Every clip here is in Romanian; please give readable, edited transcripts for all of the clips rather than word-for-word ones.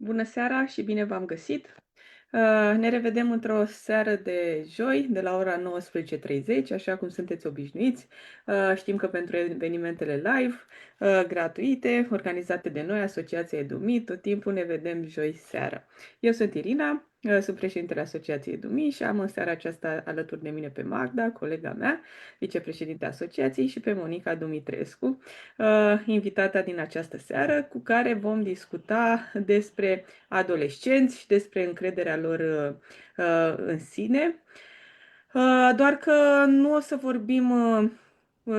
Bună seara și bine v-am găsit! Ne revedem într-o seară de joi, de la ora 19:30, așa cum sunteți obișnuiți. Știm că pentru evenimentele live, gratuite, organizate de noi, Asociația EduMi, tot timpul ne vedem joi seara. Eu sunt Irina, sunt președintele Asociației EduMi și am în seara aceasta alături de mine pe Magda, colega mea, vicepreședinte Asociației, și pe Monica Dumitrescu, invitata din această seară, cu care vom discuta despre adolescenți și despre încrederea lor în sine. Doar că nu o să vorbim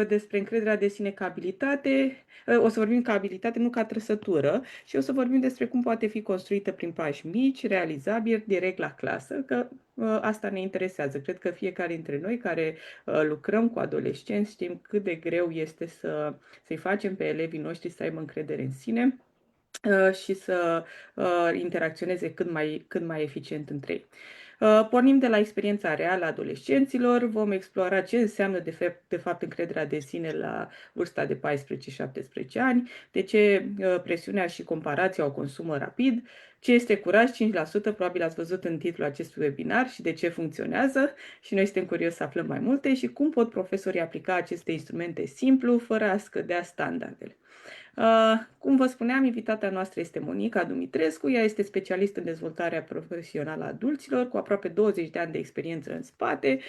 despre încrederea de sine ca abilitate, o să vorbim ca abilitate, nu ca trăsătură, și o să vorbim despre cum poate fi construită prin pași mici, realizabili, direct la clasă, că asta ne interesează. Cred că fiecare dintre noi care lucrăm cu adolescenți știm cât de greu este să-i facem pe elevii noștri să aibă încredere în sine și să interacționeze cât mai eficient între ei. Pornim de la experiența reală a adolescenților, vom explora ce înseamnă de fapt încrederea de sine la vârsta de 14-17 ani, de ce presiunea și comparația o consumă rapid, ce este curaj 5%, probabil ați văzut în titlul acestui webinar, și de ce funcționează, și noi suntem curioși să aflăm mai multe, și cum pot profesorii aplica aceste instrumente simplu, fără a scădea standardele. Cum vă spuneam, invitata noastră este Monica Dumitrescu. Ea este specialist în dezvoltarea profesională a adulților, cu aproape 20 de ani de experiență în spate.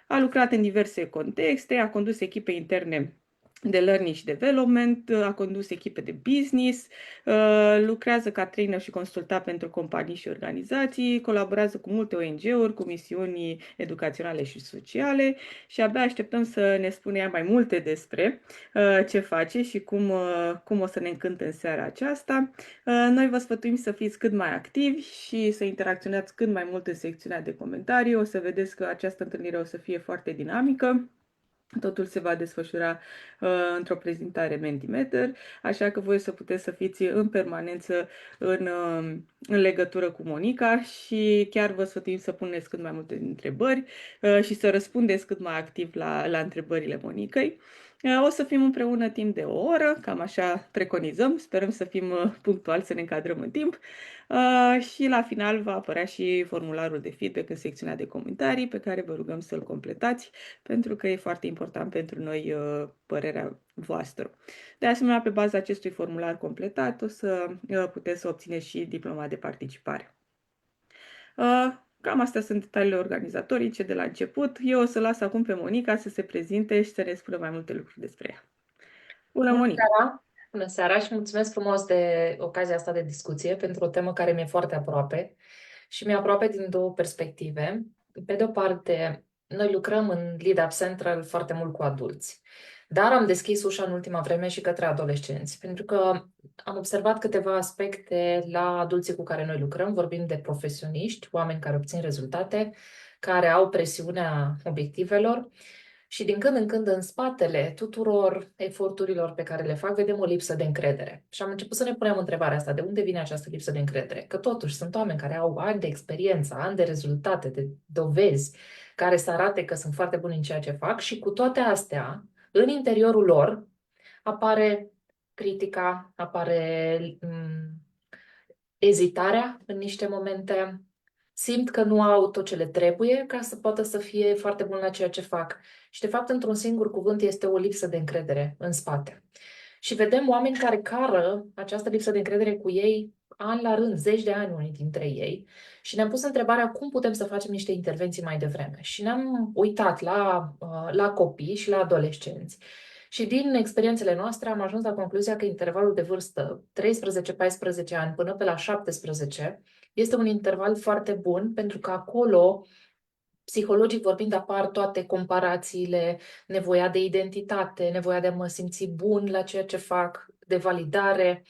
A lucrat în diverse contexte, a condus echipe interne de learning și development, a condus echipe de business, lucrează ca trainer și consultant pentru companii și organizații, colaborează cu multe ONG-uri, cu misiuni educaționale și sociale, și abia așteptăm să ne spună ea mai multe despre ce face și cum o să ne încânte în seara aceasta. Noi vă sfătuim să fiți cât mai activi și să interacționați cât mai mult în secțiunea de comentarii. O să vedeți că această întâlnire o să fie foarte dinamică. Totul se va desfășura într-o prezentare Mentimeter, așa că voi să puteți să fiți în permanență în legătură cu Monica și chiar vă sfătuim să puneți cât mai multe întrebări și să răspundeți cât mai activ la întrebările Monicăi. O să fim împreună timp de o oră, cam așa preconizăm, sperăm să fim punctuali, să ne încadrăm în timp. Și la final va apărea și formularul de feedback în secțiunea de comentarii, pe care vă rugăm să-l completați, pentru că e foarte important pentru noi părerea voastră. De asemenea, pe baza acestui formular completat, o să puteți să obțineți și diploma de participare. Cam astea sunt detaliile organizatorice de la început. Eu o să las acum pe Monica să se prezinte și să ne spună mai multe lucruri despre ea. Bună, Bună Monica! seara! Bună seara și mulțumesc frumos de ocazia asta de discuție pentru o temă care mi-e foarte aproape și mi-e aproape din două perspective. Pe de o parte, noi lucrăm în Lead Up Central foarte mult cu adulți, dar am deschis ușa în ultima vreme și către adolescenți, pentru că am observat câteva aspecte la adulții cu care noi lucrăm. Vorbim de profesioniști, oameni care obțin rezultate, care au presiunea obiectivelor. Și din când în când, în spatele tuturor eforturilor pe care le fac, vedem o lipsă de încredere. Și am început să ne punem întrebarea asta: de unde vine această lipsă de încredere? Că totuși sunt oameni care au ani de experiență, ani de rezultate, de dovezi, care să arate că sunt foarte buni în ceea ce fac, și cu toate astea, în interiorul lor, apare critica, apare ezitarea în niște momente, simt că nu au tot ce le trebuie ca să poată să fie foarte bun la ceea ce fac. Și, de fapt, într-un singur cuvânt, este o lipsă de încredere în spate. Și vedem oameni care cară această lipsă de încredere cu ei ani la rând, zeci de ani unii dintre ei, și ne-am pus întrebarea cum putem să facem niște intervenții mai devreme. Și ne-am uitat la copii și la adolescenți. Și din experiențele noastre am ajuns la concluzia că intervalul de vârstă 13-14 ani până pe la 17 este un interval foarte bun, pentru că acolo, psihologic vorbind, apar toate comparațiile, nevoia de identitate, nevoia de a mă simți bun la ceea ce fac, de validare.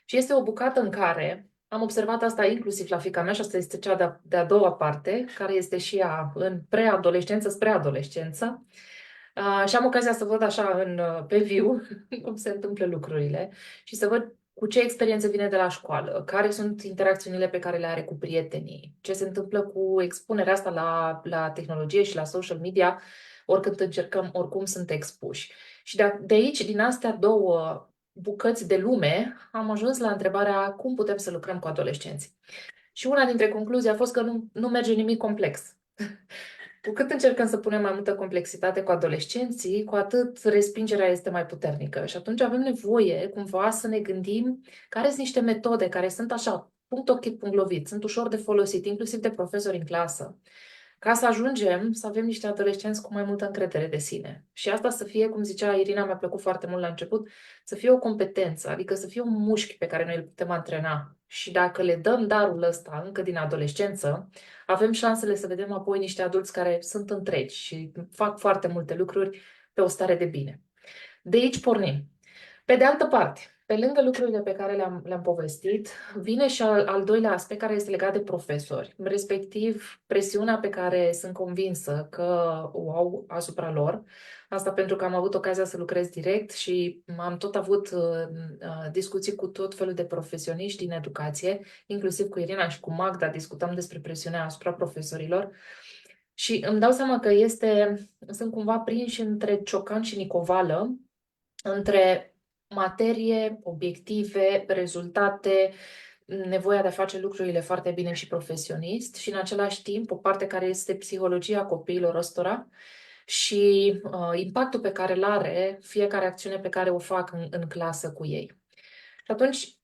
Și este o bucată în care am observat asta inclusiv la fiica mea, și asta este cea de-a doua parte, care este și ea în preadolescență spre adolescență. Și am ocazia să văd așa pe viu cum se întâmplă lucrurile și să văd cu ce experiență vine de la școală, care sunt interacțiunile pe care le are cu prietenii, ce se întâmplă cu expunerea asta la tehnologie și la social media, oricând încercăm, oricum sunt expuși. Și de aici, din astea două bucăți de lume, am ajuns la întrebarea cum putem să lucrăm cu adolescenți. Și una dintre concluzii a fost că nu merge nimic complex. Cu cât încercăm să punem mai multă complexitate cu adolescenții, cu atât respingerea este mai puternică. Și atunci avem nevoie cumva să ne gândim care sunt niște metode care sunt așa, punct ochit, punct lovit, sunt ușor de folosit, inclusiv de profesori în clasă, ca să ajungem să avem niște adolescenți cu mai multă încredere de sine. Și asta să fie, cum zicea Irina, mi-a plăcut foarte mult la început, să fie o competență, adică să fie un mușchi pe care noi îl putem antrena. Și dacă le dăm darul ăsta încă din adolescență, avem șansele să vedem apoi niște adulți care sunt întregi și fac foarte multe lucruri pe o stare de bine. De aici pornim. Pe de altă parte, pe lângă lucrurile pe care le-am povestit, vine și al doilea aspect care este legat de profesori, respectiv presiunea pe care sunt convinsă că o au asupra lor. Asta pentru că am avut ocazia să lucrez direct și am tot avut discuții cu tot felul de profesioniști din educație, inclusiv cu Irina și cu Magda, discutăm despre presiunea asupra profesorilor. Și îmi dau seama că sunt cumva prinși între ciocan și nicovală, între materie, obiective, rezultate, nevoia de a face lucrurile foarte bine și profesionist și în același timp o parte care este psihologia copiilor ăstora și impactul pe care îl are fiecare acțiune pe care o fac în clasă cu ei. Și atunci,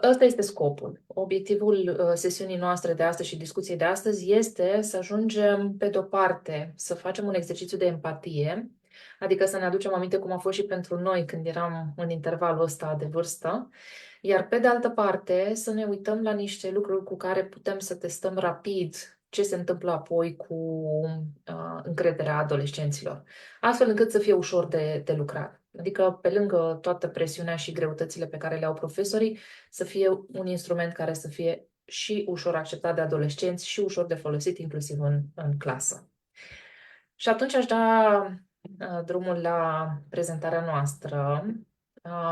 ăsta este scopul. Obiectivul sesiunii noastre de astăzi și discuției de astăzi este să ajungem, pe de-o parte, să facem un exercițiu de empatie, adică să ne aducem aminte cum a fost și pentru noi când eram în intervalul ăsta de vârstă, iar pe de altă parte să ne uităm la niște lucruri cu care putem să testăm rapid ce se întâmplă apoi cu încrederea adolescenților, astfel încât să fie ușor de lucrat. Adică, pe lângă toată presiunea și greutățile pe care le au profesorii, să fie un instrument care să fie și ușor acceptat de adolescenți și ușor de folosit inclusiv în clasă. Și atunci aș da drumul la prezentarea noastră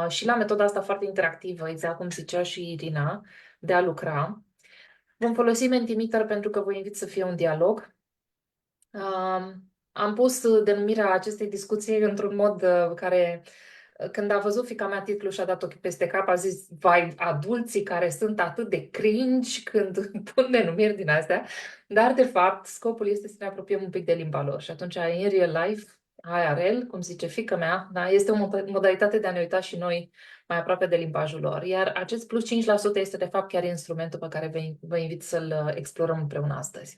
și la metoda asta foarte interactivă, exact cum zicea și Irina, de a lucra. Vom folosi Mentimeter pentru că vă invit să fie un dialog. Am pus denumirea acestei discuții într-un mod care, când a văzut fiica mea titlul și a dat ochii peste cap, a zis, vai, adulții care sunt atât de cringe când pun denumiri din astea, dar de fapt scopul este să ne apropiem un pic de limba lor și atunci în real life, IRL, cum zice fiica mea, da, este o modalitate de a ne uita și noi mai aproape de limbajul lor, iar acest plus 5% este de fapt chiar instrumentul pe care vă invit să-l explorăm împreună astăzi.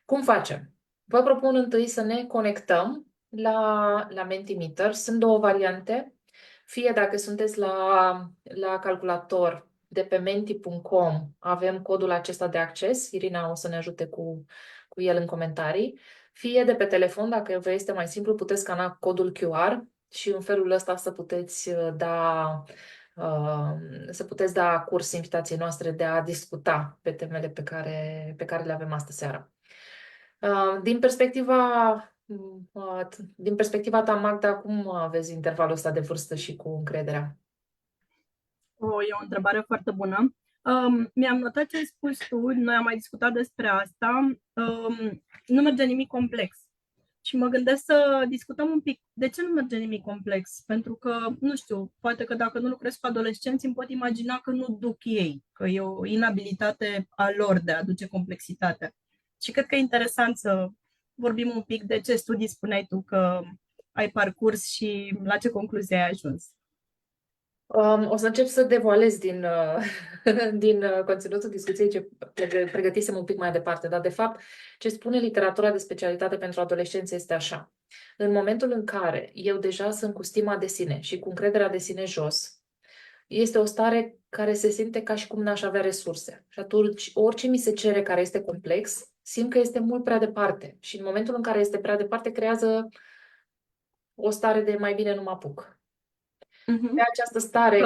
Cum facem? Vă propun întâi să ne conectăm la Mentimeter. Sunt două variante. Fie dacă sunteți la calculator de pe menti.com, avem codul acesta de acces. Irina o să ne ajute cu el în comentarii. Fie de pe telefon, dacă vă este mai simplu, puteți scana codul QR și în felul ăsta să puteți da curs invitației noastre de a discuta pe temele pe care le avem astă seară. Din perspectiva ta, Magda, cum vezi intervalul ăsta de vârstă și cu încrederea? E o întrebare foarte bună. Mi-am notat ce ai spus tu, noi am mai discutat despre asta. Nu merge nimic complex. Și mă gândesc să discutăm un pic de ce nu merge nimic complex. Pentru că, nu știu, poate că dacă nu lucrez cu adolescenți, îmi pot imagina că nu duc ei, că e o inabilitate a lor de a aduce complexitate. Și cred că e interesant să vorbim un pic de ce studii spuneai tu că ai parcurs și la ce concluzie ai ajuns. O să încep să devoalez din conținutul discuției ce pregătisem un pic mai departe, dar de fapt ce spune literatura de specialitate pentru adolescenți este așa. În momentul în care eu deja sunt cu stima de sine și cu încrederea de sine jos, este o stare care se simte ca și cum n-aș avea resurse. Și atunci orice mi se cere care este complex, simt că este mult prea departe. Și în momentul în care este prea departe, creează o stare de mai bine nu mă apuc. Pe această stare,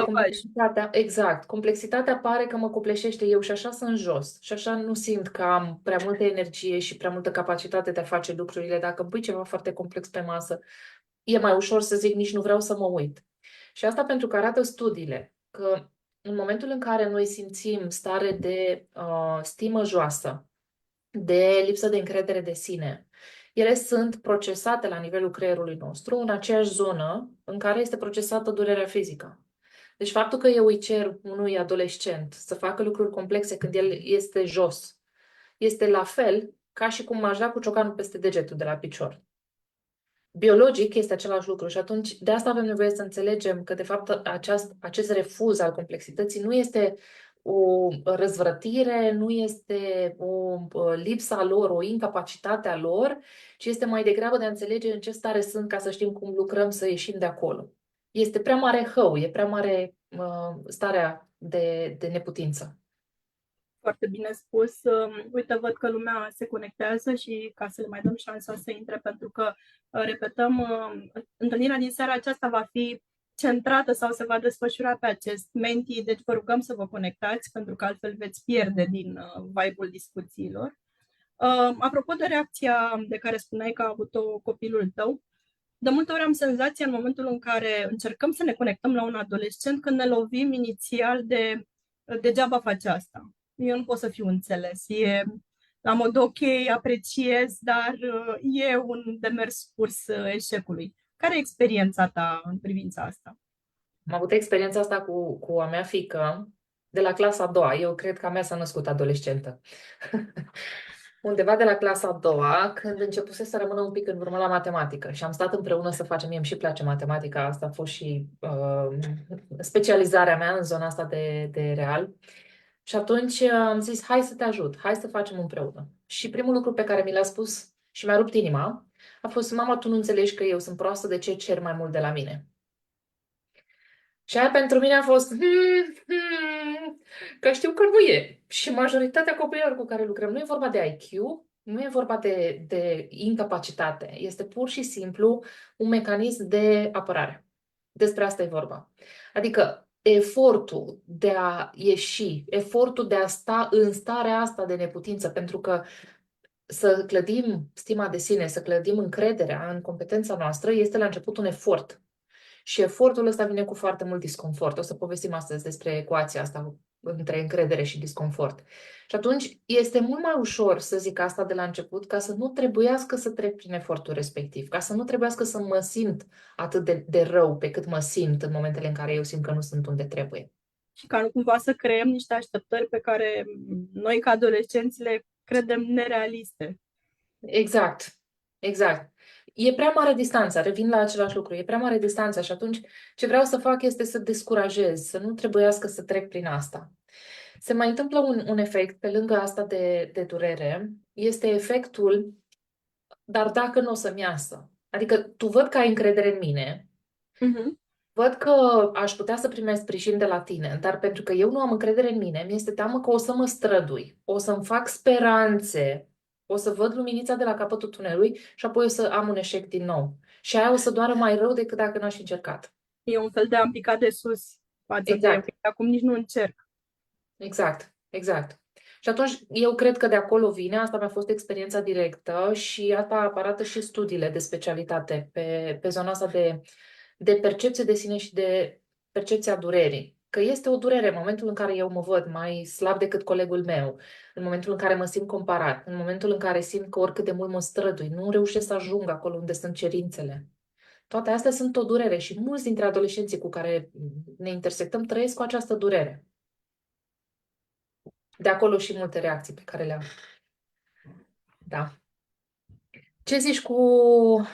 complexitatea pare că mă copleșește eu și așa sunt jos. Și așa nu simt că am prea multă energie și prea multă capacitate de a face lucrurile. Dacă îmi pui ceva foarte complex pe masă, e mai ușor să zic nici nu vreau să mă uit. Și asta pentru că arată studiile că în momentul în care noi simțim stare de stimă joasă, de lipsă de încredere de sine, ele sunt procesate la nivelul creierului nostru în aceeași zonă în care este procesată durerea fizică. Deci faptul că eu îi cer unui adolescent să facă lucruri complexe când el este jos, este la fel ca și cum m-aș da cu ciocanul peste degetul de la picior. Biologic este același lucru și atunci de asta avem nevoie să înțelegem că de fapt acest refuz al complexității nu este o răzvrătire, nu este o lipsa lor, o incapacitate a lor, ci este mai degrabă de a înțelege în ce stare sunt ca să știm cum lucrăm să ieșim de acolo. Este prea mare hău, e prea mare starea de neputință. Foarte bine spus. Uite, văd că lumea se conectează și ca să le mai dăm șansa să intre, pentru că, repetăm, întâlnirea din seara aceasta va fi centrată sau se va desfășura pe acest Menti, deci vă rugăm să vă conectați, pentru că altfel veți pierde din vibe-ul discuțiilor. Apropo de reacția de care spuneai că a avut-o copilul tău, de multe ori am senzația în momentul în care încercăm să ne conectăm la un adolescent, când ne lovim inițial de degeaba face asta. Eu nu pot să fiu înțeles. E la mod ok, apreciez, dar e un demers curs eșecului. Care e experiența ta în privința asta? Am avut experiența asta cu a mea fiică de la clasa a doua. Eu cred că a mea s-a născut adolescentă. Undeva de la clasa a doua, când începuse să rămână un pic în urmă la matematică și am stat împreună să facem, mie îmi și place matematica, asta a fost și specializarea mea în zona asta de real. Și atunci am zis, hai să te ajut, hai să facem împreună. Și primul lucru pe care mi l-a spus și mi-a rupt inima a fost, mama, tu nu înțelegi că eu sunt proastă, de ce cer mai mult de la mine? Și aia pentru mine a fost, că știu că nu e. Și majoritatea copiilor cu care lucrăm, nu e vorba de IQ, nu e vorba de incapacitate, este pur și simplu un mecanism de apărare. Despre asta e vorba. Adică efortul de a ieși, efortul de a sta în starea asta de neputință, pentru că să clădim stima de sine, să clădim încrederea în competența noastră, este la început un efort. Și efortul ăsta vine cu foarte mult disconfort. O să povestim astăzi despre ecuația asta între încredere și disconfort. Și atunci este mult mai ușor să zic asta de la început, ca să nu trebuiască să trec prin efortul respectiv, ca să nu trebuiască să mă simt atât de rău pe cât mă simt în momentele în care eu simt că nu sunt unde trebuie. Și ca nu cumva să creăm niște așteptări pe care noi, ca adolescenți, le credem nerealiste. Exact, exact. E prea mare distanța, revin la același lucru, e prea mare distanța și atunci ce vreau să fac este să descurajez, să nu trebuiască să trec prin asta. Se mai întâmplă un efect pe lângă asta de durere, este efectul, dar dacă nu o să-mi iasă. Adică tu văd că ai încredere în mine, văd că aș putea să primesc sprijin de la tine, dar pentru că eu nu am încredere în mine, mi-este teamă că o să mă strădui, o să-mi fac speranțe, o să văd luminița de la capătul tunelului și apoi o să am un eșec din nou. Și aia o să doară mai rău decât dacă n-aș fi încercat. E un fel de am picat de sus față Exact. de acum nici nu încerc. Exact, exact. Și atunci eu cred că de acolo vine, asta mi-a fost experiența directă și asta arată și studiile de specialitate pe zona asta de percepție de sine și de percepția durerii. Că este o durere în momentul în care eu mă văd mai slab decât colegul meu, în momentul în care mă simt comparat, în momentul în care simt că oricât de mult mă strădui, nu reușesc să ajung acolo unde sunt cerințele. Toate astea sunt o durere și mulți dintre adolescenții cu care ne intersectăm trăiesc cu această durere. De acolo și multe reacții pe care le am. Da. Ce zici cu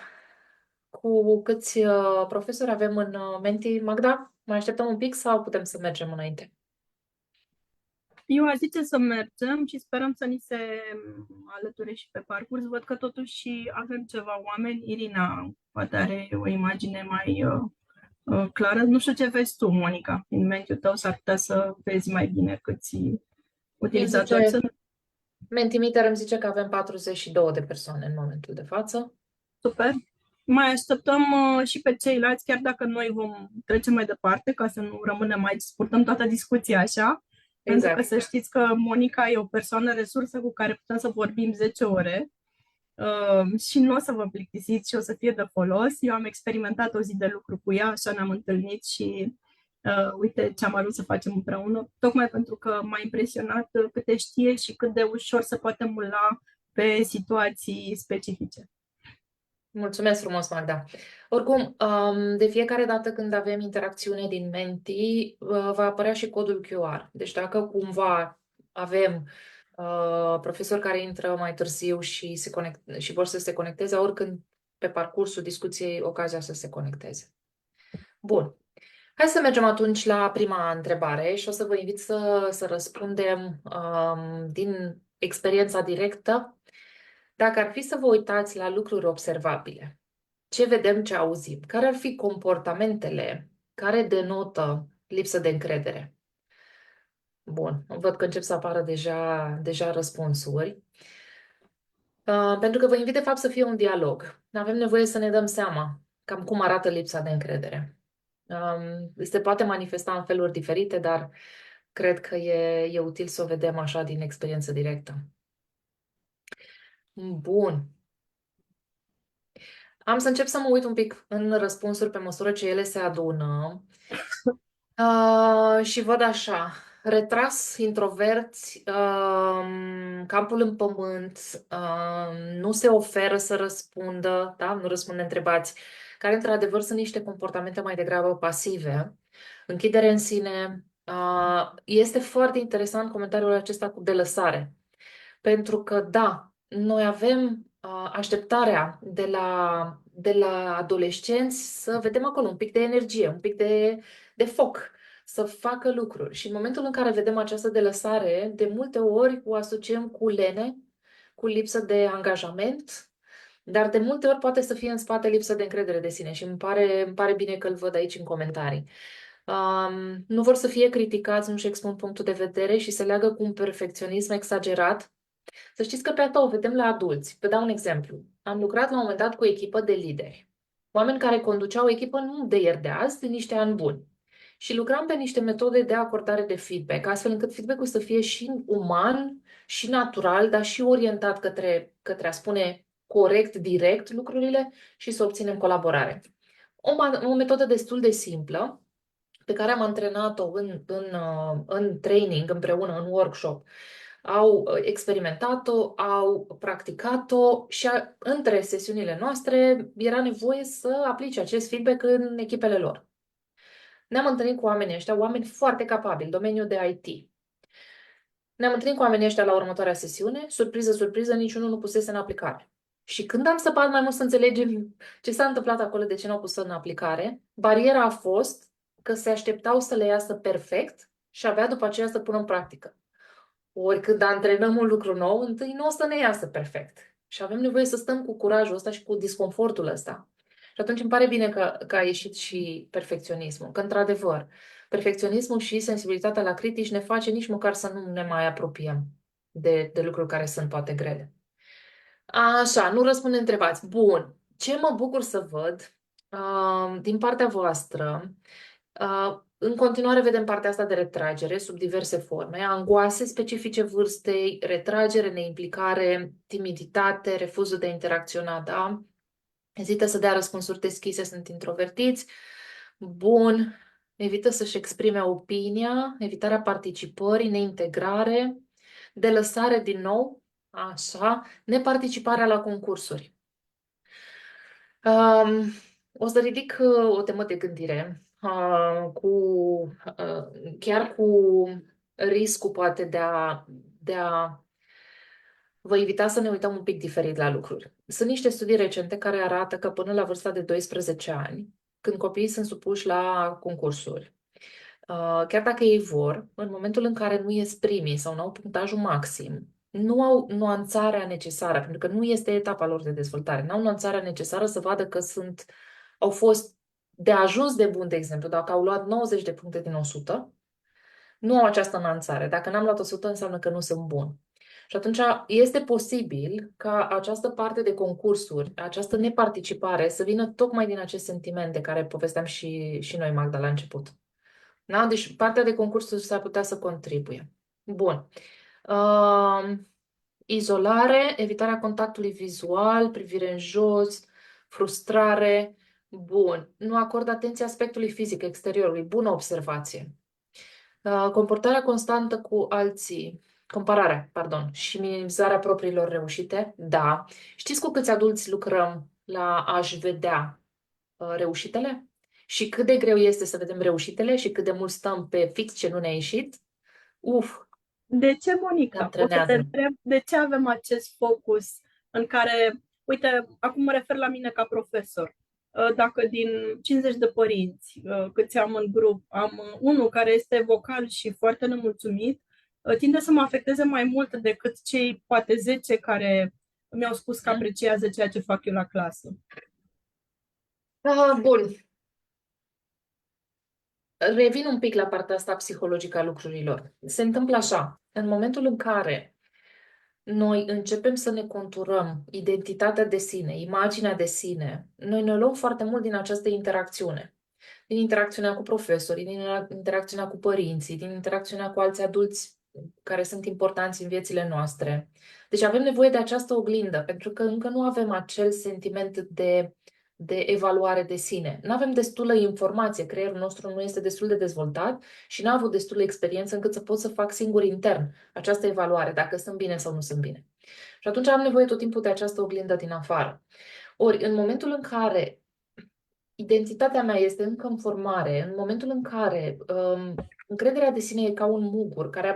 câți profesori avem în Menti, Magda? Mai așteptăm un pic sau putem să mergem înainte? Eu aș zice să mergem și sperăm să ni se alăture și pe parcurs. Văd că totuși avem ceva oameni. Irina poate are o imagine mai clară. Nu știu ce vezi tu, Monica. În mentiul tău s-ar putea să vezi mai bine câți utilizatori sunt. Mentimeter îmi zice că avem 42 de persoane în momentul de față. Super. Mai așteptăm și pe ceilalți, chiar dacă noi vom trece mai departe, ca să nu rămânem aici, să purtăm toată discuția așa. Pentru că să știți că Monica e o persoană resursă cu care putem să vorbim 10 ore și nu o să vă plictisiți și o să fie de folos. Eu am experimentat o zi de lucru cu ea, așa ne-am întâlnit și uite ce am ajuns să facem împreună, tocmai pentru că m-a impresionat câte știe și cât de ușor se poate mula pe situații specifice. Mulțumesc frumos, Magda. Oricum, de fiecare dată când avem interacțiune din Menti, va apărea și codul QR. Deci dacă cumva avem profesori care intră mai târziu și și vor să se conecteze, oricând pe parcursul discuției ocazia să se conecteze. Bun. Hai să mergem atunci la prima întrebare și o să vă invit să răspundem din experiența directă. Dacă ar fi să vă uitați la lucruri observabile, ce vedem, ce auzim, care ar fi comportamentele care denotă lipsă de încredere? Bun, văd că încep să apară deja răspunsuri. Pentru că vă invit, de fapt, să fie un dialog. Avem nevoie să ne dăm seama cam cum arată lipsa de încredere. Se poate manifesta în feluri diferite, dar cred că e util să o vedem așa din experiență directă. Bun. Am să încep să mă uit un pic în răspunsuri pe măsură ce ele se adună. Și văd așa, retras, introverți, capul în pământ, nu se oferă să răspundă, da? Nu răspunde întrebați, care într-adevăr sunt niște comportamente mai degrabă pasive. Închidere în sine. Este foarte interesant comentariul acesta cu delăsare. Pentru că, da, noi avem așteptarea de la adolescenți să vedem acolo un pic de energie, un pic de foc, să facă lucruri. Și în momentul în care vedem această delăsare, de multe ori o asociem cu lene, cu lipsă de angajament, dar de multe ori poate să fie în spate lipsă de încredere de sine și îmi pare bine că îl văd aici în comentarii. Nu vor să fie criticați, nu-și expun punctul de vedere și se leagă cu un perfecționism exagerat. Să știți că pe asta o vedem la adulți. Vă dau un exemplu. Am lucrat la un moment dat cu o echipă de lideri. Oameni care conduceau o echipă nu de ieri de azi, de niște ani buni. Și lucram pe niște metode de acordare de feedback, astfel încât feedback-ul să fie și uman, și natural, dar și orientat către a spune corect, direct lucrurile și să obținem colaborare. O metodă destul de simplă, pe care am antrenat-o în training împreună, în workshop. Au experimentat-o, au practicat-o și între sesiunile noastre era nevoie să aplice acest feedback în echipele lor. Ne-am întâlnit cu oamenii ăștia, oameni foarte capabili, domeniul de IT. Ne-am întâlnit cu oamenii ăștia la următoarea sesiune, surpriză, surpriză, niciunul nu pusese în aplicare. Și când am săpat mai mult să înțelegem ce s-a întâmplat acolo, de ce nu au pus în aplicare, bariera a fost că se așteptau să le iasă perfect și abia după aceea să pună în practică. Ori când antrenăm un lucru nou, întâi nu o să ne iasă perfect. Și avem nevoie să stăm cu curajul ăsta și cu disconfortul ăsta. Și atunci îmi pare bine că a ieșit și perfecționismul. Că, într-adevăr, perfecționismul și sensibilitatea la critici ne face nici măcar să nu ne mai apropiem de lucruri care sunt poate grele. Așa, nu răspunde întrebați. Bun. Ce mă bucur să văd din partea voastră? În continuare vedem partea asta de retragere sub diverse forme, angoase specifice vârstei, retragere, neimplicare, timiditate, refuzul de a interacționa, da? Ezită să dea răspunsuri deschise, sunt introvertiți. Bun. Evită să-și exprime opinia, evitarea participării, neintegrare, delăsare din nou, așa, neparticiparea la concursuri. O să ridic o temă de gândire, chiar cu riscul poate de a vă invita să ne uităm un pic diferit la lucruri. Sunt niște studii recente care arată că până la vârsta de 12 ani, când copiii sunt supuși la concursuri, chiar dacă ei vor, în momentul în care nu ies primii sau nu au punctajul maxim, nu au nuanțarea necesară, pentru că nu este etapa lor de dezvoltare, nu au nuanțarea necesară să vadă că au fost de ajuns de bun, de exemplu, dacă au luat 90 de puncte din 100, nu au această nuanțare. Dacă n-am luat 100, înseamnă că nu sunt bun. Și atunci este posibil ca această parte de concursuri, această neparticipare să vină tocmai din acest sentiment de care povesteam și noi, Magda, la început. Da? Deci partea de concursuri s-ar putea să contribuie. Bun. Izolare, evitarea contactului vizual, privire în jos, frustrare. Bun. Nu acord atenție aspectului fizic, exteriorului. Bună observație. Comportarea constantă cu alții. Compararea, pardon, și minimizarea propriilor reușite. Da. Știți cu câți adulți lucrăm la a-și vedea reușitele? Și cât de greu este să vedem reușitele și cât de mult stăm pe fix ce nu ne-a ieșit? Uf, De ce, ne Monica? O să te antrenează. întreb de ce avem acest focus în care, uite, acum mă refer la mine ca profesor. Dacă din 50 de părinți câți am în grup, am unul care este vocal și foarte nemulțumit, tinde să mă afecteze mai mult decât cei poate 10 care mi-au spus că apreciază ceea ce fac eu la clasă. Bun. Revin un pic la partea asta psihologică a lucrurilor. Se întâmplă așa. În momentul în care noi începem să ne conturăm identitatea de sine, imaginea de sine, noi ne luăm foarte mult din această interacțiune. Din interacțiunea cu profesorii, din interacțiunea cu părinții, din interacțiunea cu alți adulți care sunt importanți în viețile noastre. Deci avem nevoie de această oglindă, pentru că încă nu avem acel sentiment de evaluare de sine. Nu avem destulă informație, creierul nostru nu este destul de dezvoltat și nu a avut destulă experiență încât să pot să fac singur intern această evaluare, dacă sunt bine sau nu sunt bine. Și atunci am nevoie tot timpul de această oglindă din afară. Ori, în momentul în care identitatea mea este încă în formare, în momentul în care încrederea de sine e ca un mugur care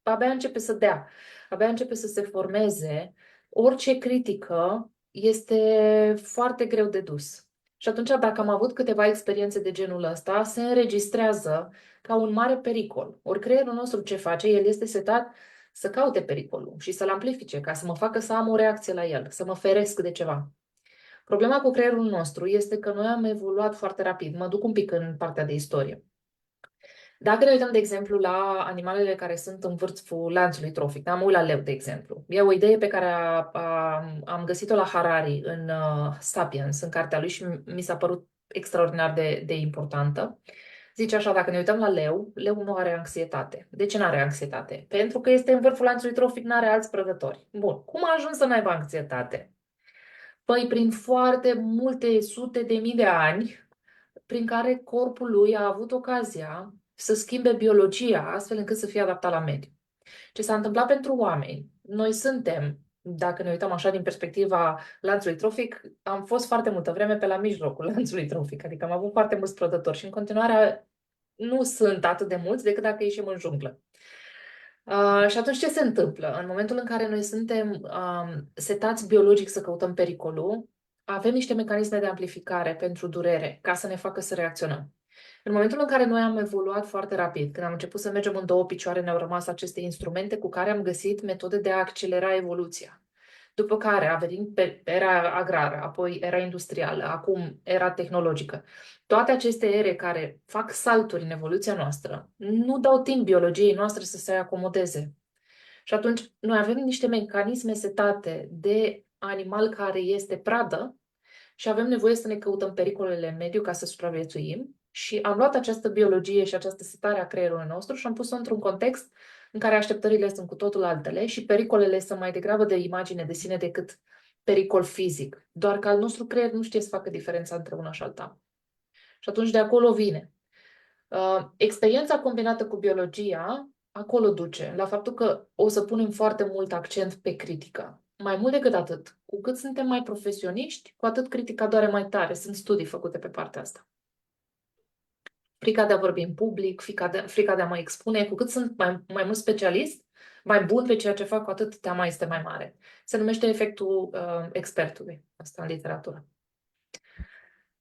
abia începe să dea, abia începe să se formeze, orice critică este foarte greu de dus. Și atunci, dacă am avut câteva experiențe de genul ăsta, se înregistrează ca un mare pericol. Ori creierul nostru ce face? El este setat să caute pericolul și să-l amplifice, ca să mă facă să am o reacție la el, să mă feresc de ceva. Problema cu creierul nostru este că noi am evoluat foarte rapid. Mă duc un pic în partea de istorie. Dacă ne uităm, de exemplu, la animalele care sunt în vârful lanțului trofic, am uit la leu, de exemplu. E o idee pe care am găsit-o la Harari în Sapiens, în cartea lui, și mi s-a părut extraordinar de importantă. Zice așa, dacă ne uităm la leu, leu nu are anxietate. De ce nu are anxietate? Pentru că este în vârful lanțului trofic, nu are alți prădători. Bun, cum a ajuns să n-aibă anxietate? Păi prin foarte multe sute de mii de ani prin care corpul lui a avut ocazia să schimbe biologia astfel încât să fie adaptat la mediu. Ce s-a întâmplat pentru oameni? Noi suntem, dacă ne uităm așa din perspectiva lanțului trofic, am fost foarte multă vreme pe la mijlocul lanțului trofic, adică am avut foarte mulți prădători și în continuare nu sunt atât de mulți decât dacă ieșim în junglă. Și atunci ce se întâmplă? În momentul în care noi suntem setați biologic să căutăm pericolul, avem niște mecanisme de amplificare pentru durere ca să ne facă să reacționăm. În momentul în care noi am evoluat foarte rapid, când am început să mergem în două picioare, ne-au rămas aceste instrumente cu care am găsit metode de a accelera evoluția. După care a venit pe era agrară, apoi era industrială, acum era tehnologică. Toate aceste ere care fac salturi în evoluția noastră nu dau timp biologiei noastre să se acomodeze. Și atunci noi avem niște mecanisme setate de animal care este pradă și avem nevoie să ne căutăm pericolele în mediu ca să supraviețuim. Și am luat această biologie și această setare a creierului nostru și am pus-o într-un context în care așteptările sunt cu totul altele și pericolele sunt mai degrabă de imagine de sine decât pericol fizic. Doar că al nostru creier nu știe să facă diferența între una și alta. Și atunci de acolo vine. Experiența combinată cu biologia acolo duce la faptul că o să punem foarte mult accent pe critică. Mai mult decât atât, cu cât suntem mai profesioniști, cu atât critica doare mai tare. Sunt studii făcute pe partea asta. Frica de a vorbi în public, frica de a mă expune, cu cât sunt mai mult specialist, mai bun pe ceea ce fac, cu atât teama este mai mare. Se numește efectul expertului, asta în literatură.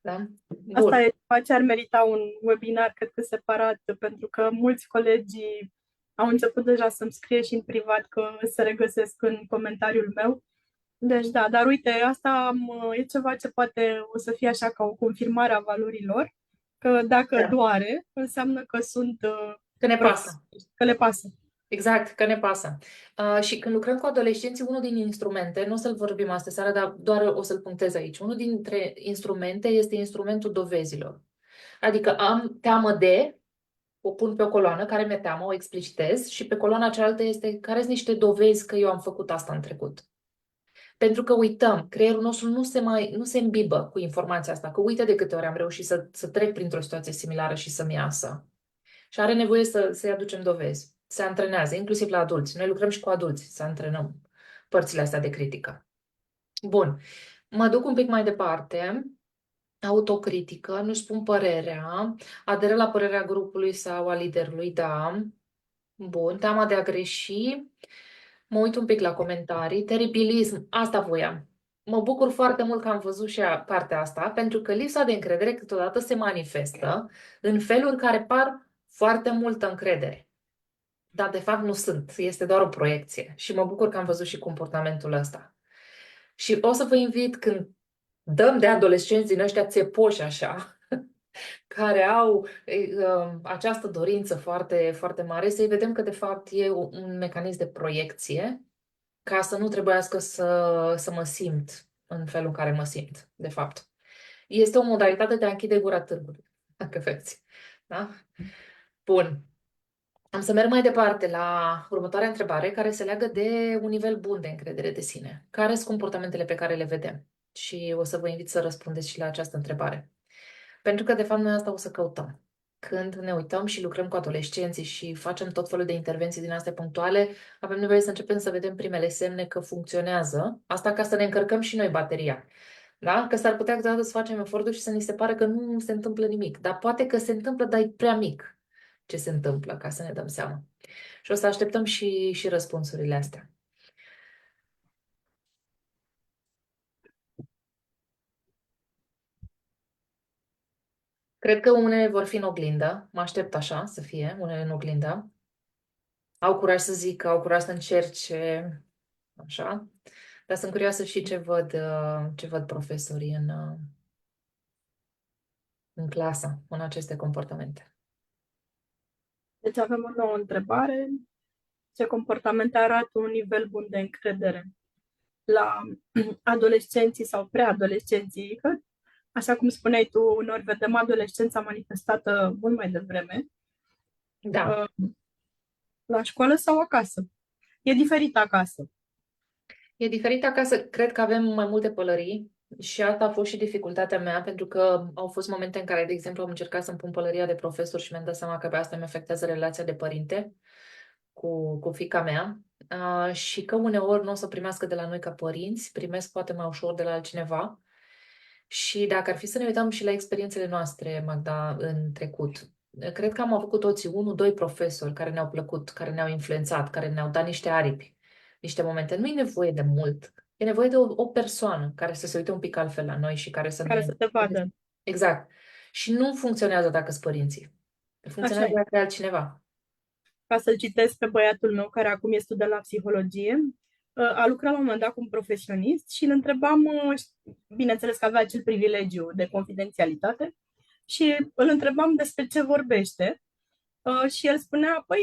Da? Bun. Asta e ceva ce ar merita un webinar, cred că separat, pentru că mulți colegi au început deja să-mi scrie și în privat că se regăsesc în comentariul meu. Deci da, dar uite, asta e ceva ce poate o să fie așa ca o confirmare a valorilor, că dacă doare, înseamnă că sunt Că ne pasă. că le pasă. Exact, că ne pasă. Și când lucrăm cu adolescenții, unul din instrumente, nu o să-l vorbim astă seară, dar doar o să-l punctez aici, unul dintre instrumente este instrumentul dovezilor. Adică am teamă de, o pun pe o coloană care mi-e teamă, o explicitez și pe coloana cealaltă este care sunt niște dovezi că eu am făcut asta în trecut. Pentru că uităm, creierul nostru nu se îmbibă cu informația asta, că uite de câte ori am reușit să trec printr-o situație similară și să-mi iasă. Și are nevoie să-i aducem dovezi. Se antrenează, inclusiv la adulți. Noi lucrăm și cu adulți, să antrenăm părțile astea de critică. Bun. Mă duc un pic mai departe, autocritică, nu spun părerea, aderă la părerea grupului sau a liderului, da. Bun, teama de a greși, mă uit un pic la comentarii, teribilism, asta voiam. Mă bucur foarte mult că am văzut și partea asta, pentru că lipsa de încredere câteodată se manifestă în feluri care par foarte multă încredere. Dar de fapt nu sunt, este doar o proiecție. Și mă bucur că am văzut și comportamentul ăsta. Și o să vă invit când dăm de adolescenți din ăștia țepoși așa, care au această dorință foarte, foarte mare, să-i vedem că de fapt e un mecanism de proiecție ca să nu trebuiască să mă simt în felul în care mă simt, de fapt. Este o modalitate de a închide gura târgului, dacă vreți. Da? Bun. Am să merg mai departe la următoarea întrebare, care se leagă de un nivel bun de încredere de sine. Care sunt comportamentele pe care le vedem? Și o să vă invit să răspundeți și la această întrebare. Pentru că, de fapt, noi asta o să căutăm. Când ne uităm și lucrăm cu adolescenții și facem tot felul de intervenții din astea punctuale, avem nevoie să începem să vedem primele semne că funcționează. Asta ca să ne încărcăm și noi bateria. Da? Că s-ar putea câteodată să facem eforturi și să ni se pare că nu se întâmplă nimic. Dar poate că se întâmplă, dar e prea mic ce se întâmplă, ca să ne dăm seama. Și o să așteptăm și răspunsurile astea. Cred că unele vor fi în oglindă. Mă aștept așa să fie, unele în oglindă. Au curaj să zică, au curaj să încerce, așa. Dar sunt curioasă și ce văd profesorii în clasă, în aceste comportamente. Deci avem o nouă întrebare. Ce comportamente arată un nivel bun de încredere la adolescenții sau preadolescenții? Că, așa cum spuneai tu, uneori vedem adolescența manifestată mult mai devreme, Da. la școală sau acasă. E diferit acasă. E diferit acasă, cred că avem mai multe pălării și asta a fost și dificultatea mea, pentru că au fost momente în care, de exemplu, am încercat să-mi pun pălăria de profesor și mi-am dat seama că pe asta mi afectează relația de părinte cu fiica mea și că uneori nu o să primească de la noi ca părinți, primesc poate mai ușor de la altcineva. Și dacă ar fi să ne uităm și la experiențele noastre, Magda, în trecut, cred că am avut cu toții unul, doi profesori care ne-au plăcut, care ne-au influențat, care ne-au dat niște aripi, niște momente. Nu e nevoie de mult. E nevoie de o persoană care să se uite un pic altfel la noi și care să Care ne... să te vadă. Exact. Și nu funcționează dacă sunt părinții. Funcționează Așa e. dacă e altcineva. Ca să-l citesc pe băiatul meu, care acum e student la psihologie, a lucrat la un moment dat cu un profesionist și îl întrebam, bineînțeles că avea acel privilegiu de confidențialitate, și îl întrebam despre ce vorbește și el spunea, păi,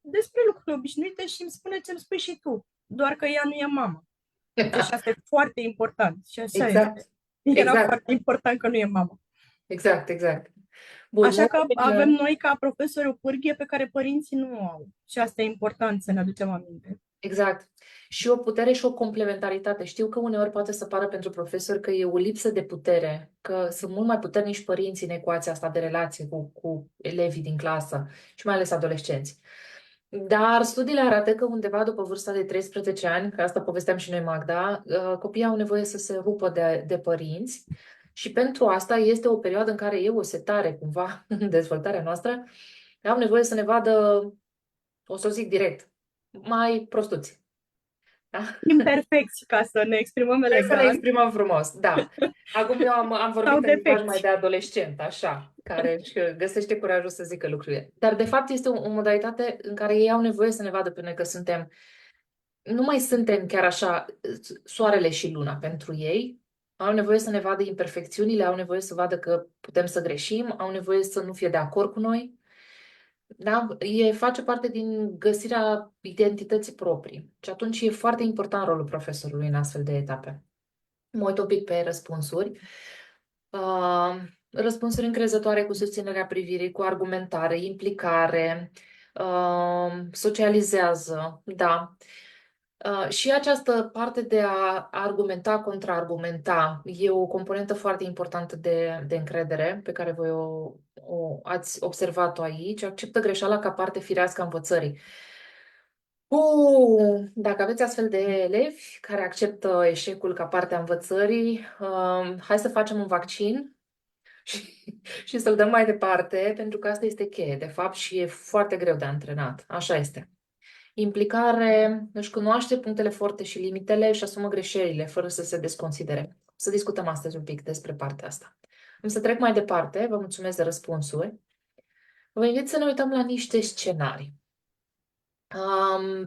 despre lucruri obișnuite și îmi spune ce îmi spui și tu, doar că ea nu e mamă. Deci asta e foarte important și așa Exact. este. Era Exact. foarte important că nu e mamă. Exact, exact. Bun, Așa că avem noi ca profesori o pârghie pe care părinții nu o au. Și asta e important să ne aducem aminte. exact. Și o putere și o complementaritate. Știu că uneori poate să pară pentru profesori că e o lipsă de putere, că sunt mult mai puternici părinții în ecuația asta de relație cu elevii din clasă și mai ales adolescenți. Dar studiile arată că undeva după vârsta de 13 ani, că asta povesteam și noi, Magda, copiii au nevoie să se rupă de părinți și pentru asta este o perioadă în care e o setare cumva în dezvoltarea noastră, au nevoie să ne vadă, o să o zic direct, mai prostuți. Da? Imperfecți, ca să ne exprimăm Trebuie să ne elegant. exprimăm frumos, da. Acum eu am vorbit Sau în limbaj defecți. mai de adolescent, așa, care își găsește curajul să zică lucrurile. Dar, de fapt, este o modalitate în care ei au nevoie să ne vadă pe noi că nu mai suntem chiar așa soarele și luna pentru ei. Au nevoie să ne vadă imperfecțiunile, au nevoie să vadă că putem să greșim, au nevoie să nu fie de acord cu noi. Da? Face parte din găsirea identității proprii. Și atunci e foarte important rolul profesorului în astfel de etape. Mă uit un pic pe răspunsuri. Răspunsuri încrezătoare cu susținerea privirii, cu argumentare, implicare, socializează, da. Și această parte de a argumenta, contraargumenta e o componentă foarte importantă de încredere pe care voi ați observat-o aici. Acceptă greșeala ca parte firească a învățării. Dacă aveți astfel de elevi care acceptă eșecul ca parte a învățării, hai să facem un vaccin și să-l dăm mai departe, pentru că asta este cheie, de fapt, și e foarte greu de antrenat. Așa este. Implicare, își cunoaște punctele forte și limitele și asumă greșelile, fără să se desconsidere. Să discutăm astăzi un pic despre partea asta. Am să trec mai departe, vă mulțumesc de răspunsuri. Vă invit să ne uităm la niște scenarii.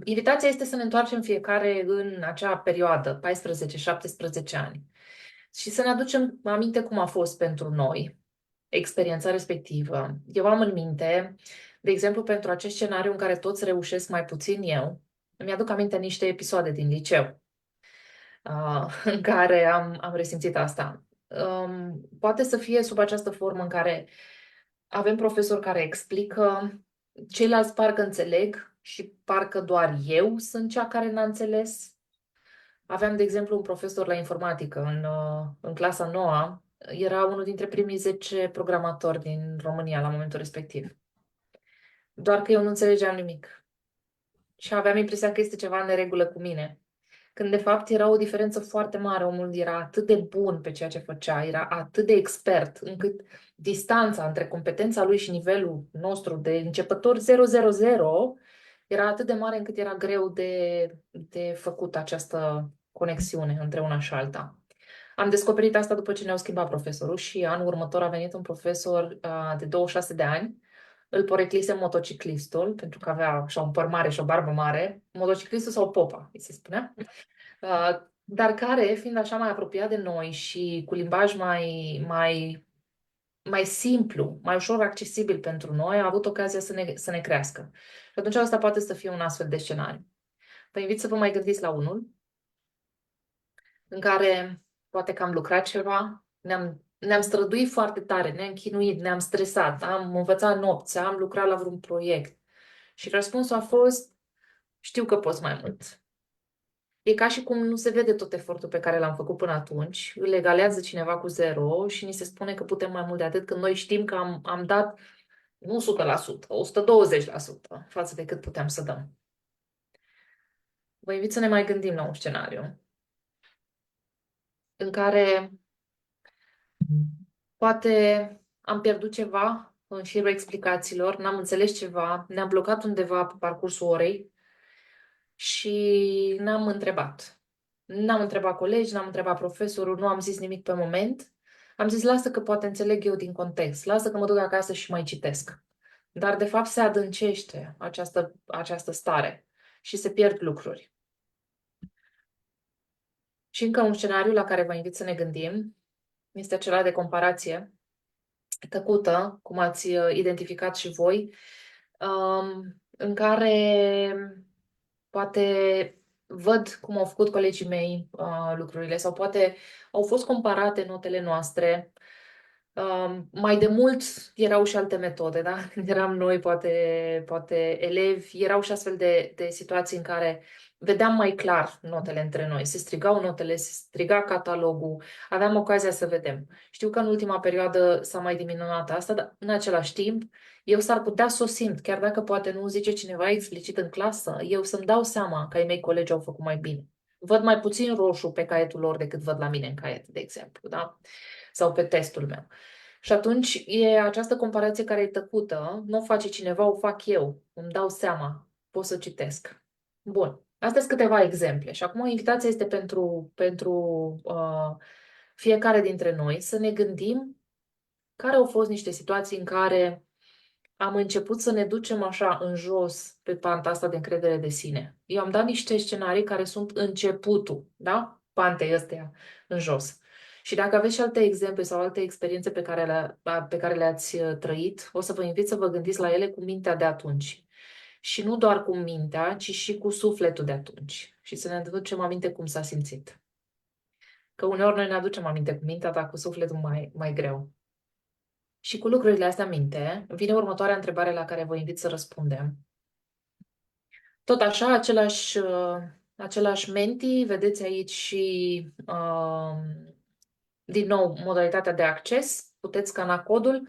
Invitația este să ne întoarcem fiecare în acea perioadă, 14-17 ani, și să ne aducem aminte cum a fost pentru noi experiența respectivă. Eu am în minte, de exemplu, pentru acest scenariu în care toți reușesc mai puțin eu, îmi aduc aminte niște episoade din liceu în care am resimțit asta. Poate să fie sub această formă în care avem profesori care explică, ceilalți parcă înțeleg și parcă doar eu sunt cea care n-a înțeles. Aveam, de exemplu, un profesor la informatică în clasa 9, era unul dintre primii 10 programatori din România la momentul respectiv. Doar că eu nu înțelegeam nimic. Și aveam impresia că este ceva în neregulă cu mine. Când de fapt era o diferență foarte mare, omul era atât de bun pe ceea ce făcea, era atât de expert, încât distanța între competența lui și nivelul nostru de începător 000 era atât de mare încât era greu de făcut această conexiune între una și alta. Am descoperit asta după ce ne-au schimbat profesorul și anul următor a venit un profesor de 26 de ani. Îl poreclise motociclistul, pentru că avea așa un păr mare și o barbă mare, motociclistul sau popa, îi se spunea, dar care, fiind așa mai apropiat de noi și cu limbaj mai simplu, mai ușor accesibil pentru noi, a avut ocazia să ne crească. Și atunci asta poate să fie un astfel de scenariu. Vă invit să vă mai gândiți la unul în care poate că am lucrat ceva, ne-am străduit foarte tare, ne-am chinuit, ne-am stresat, am învățat nopți, am lucrat la vreun proiect. Și răspunsul a fost, știu că poți mai mult. E ca și cum nu se vede tot efortul pe care l-am făcut până atunci, îl egalează cineva cu 0 și ni se spune că putem mai mult de atât, când noi știm că am dat nu 100%, 120% față de cât puteam să dăm. Vă invit să ne mai gândim la un scenariu în care poate am pierdut ceva în șirul explicațiilor, n-am înțeles ceva, ne-am blocat undeva pe parcursul orei și n-am întrebat. N-am întrebat colegi, n-am întrebat profesorul, nu am zis nimic pe moment. Am zis, lasă că poate înțeleg eu din context, lasă că mă duc acasă și mai citesc. Dar, de fapt, se adâncește această stare și se pierd lucruri. Și încă un scenariu la care vă invit să ne gândim este acela de comparație tăcută, cum ați identificat și voi, în care poate văd cum au făcut colegii mei lucrurile sau poate au fost comparate notele noastre. Mai de mult erau și alte metode, da? Când eram noi, poate elevi, erau și astfel de situații în care vedeam mai clar notele între noi. Se strigau notele, se striga catalogul, aveam ocazia să vedem. Știu că în ultima perioadă s-a mai diminuat asta, dar în același timp eu s-ar putea să o simt, chiar dacă poate nu zice cineva explicit în clasă, eu să-mi dau seama că ai mei colegi au făcut mai bine. Văd mai puțin roșu pe caietul lor decât văd la mine în caiet, de exemplu, da? Sau pe testul meu. Și atunci e această comparație care e tăcută, nu o face cineva, o fac eu. Îmi dau seama, pot să citesc. Bun. Astea sunt câteva exemple. Și acum invitația este pentru fiecare dintre noi să ne gândim care au fost niște situații în care am început să ne ducem așa în jos pe panta asta de încredere de sine. Eu am dat niște scenarii care sunt începutul, da? Pantei ăstea în jos. Și dacă aveți și alte exemple sau alte experiențe pe care le-ați trăit, o să vă invit să vă gândiți la ele cu mintea de atunci. Și nu doar cu mintea, ci și cu sufletul de atunci. Și să ne aducem aminte cum s-a simțit. Că uneori noi ne aducem aminte cu mintea, dar cu sufletul mai greu. Și cu lucrurile astea în minte, vine următoarea întrebare la care vă invit să răspundem. Tot așa, același menti, vedeți aici și, din nou, modalitatea de acces. Puteți scana codul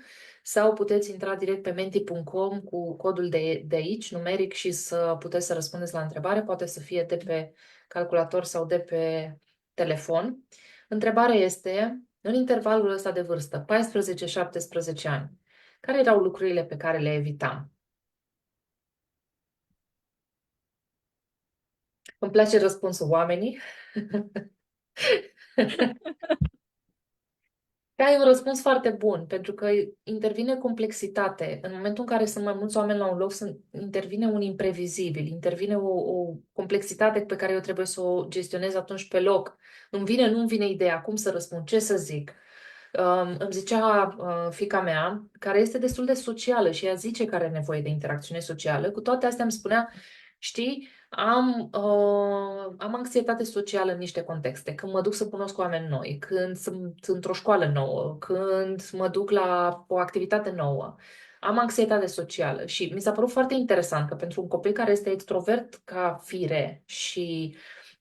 sau puteți intra direct pe menti.com cu codul de aici, numeric, și să puteți să răspundeți la întrebare. Poate să fie de pe calculator sau de pe telefon. Întrebarea este, în intervalul ăsta de vârstă, 14-17 ani, care erau lucrurile pe care le evitam? Îmi place răspunsul oamenii. Ai un răspuns foarte bun, pentru că intervine complexitate. În momentul în care sunt mai mulți oameni la un loc, intervine un imprevizibil, intervine o complexitate pe care eu trebuie să o gestionez atunci pe loc. Nu-mi vine ideea cum să răspund, ce să zic. Îmi zicea fiica mea, care este destul de socială și ea zice că are nevoie de interacțiune socială, cu toate astea îmi spunea, știi, am anxietate socială în niște contexte. Când mă duc să cunosc oameni noi, când sunt într-o școală nouă, când mă duc la o activitate nouă, am anxietate socială și mi s-a părut foarte interesant că pentru un copil care este extrovert ca fire și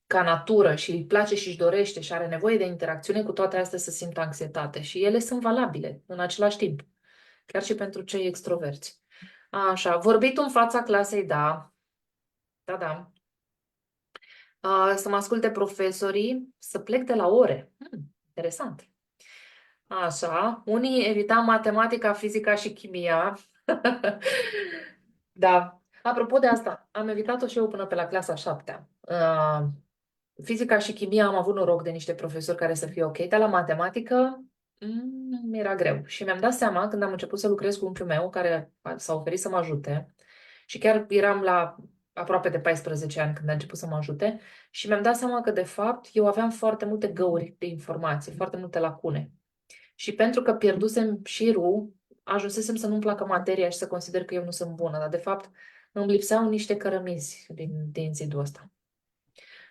ca natură și îi place și își dorește și are nevoie de interacțiune, cu toate astea să simtă anxietate și ele sunt valabile în același timp, chiar și pentru cei extroverți. Așa, vorbit în fața clasei, da. Da, da. Să mă asculte profesorii, să plec de la ore. Interesant. Așa, unii evitam matematica, fizica și chimia. Da. Apropo de asta, am evitat-o și eu până pe la clasa 7-a. Fizica și chimia am avut noroc de niște profesori care să fie ok, dar la matematică mi-era greu. Și mi-am dat seama când am început să lucrez cu unchiul meu, care s-a oferit să mă ajute, și chiar eram la aproape de 14 ani când a început să mă ajute, și mi-am dat seama că, de fapt, eu aveam foarte multe găuri de informație, foarte multe lacune. Și pentru că pierdusem șirul, ajunsesem să nu-mi placă materia și să consider că eu nu sunt bună, dar, de fapt, îmi lipseau niște cărămizi din zidul ăsta.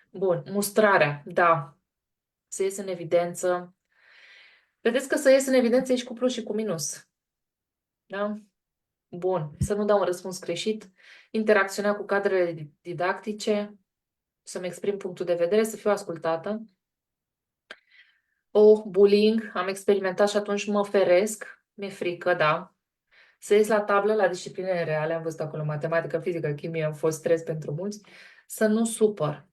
Bun, mustrarea, da, să ies în evidență. Vedeți că să ies în evidență ești cu plus și cu minus. Da? Bun, să nu dau un răspuns greșit, interacționa cu cadrele didactice, să-mi exprim punctul de vedere, să fiu ascultată. Bullying, am experimentat și atunci mă feresc, mi-e frică, da. Să ies la tablă, la disciplinele reale, am văzut acolo matematică, fizică, chimie, am fost stres pentru mulți, să nu supăr.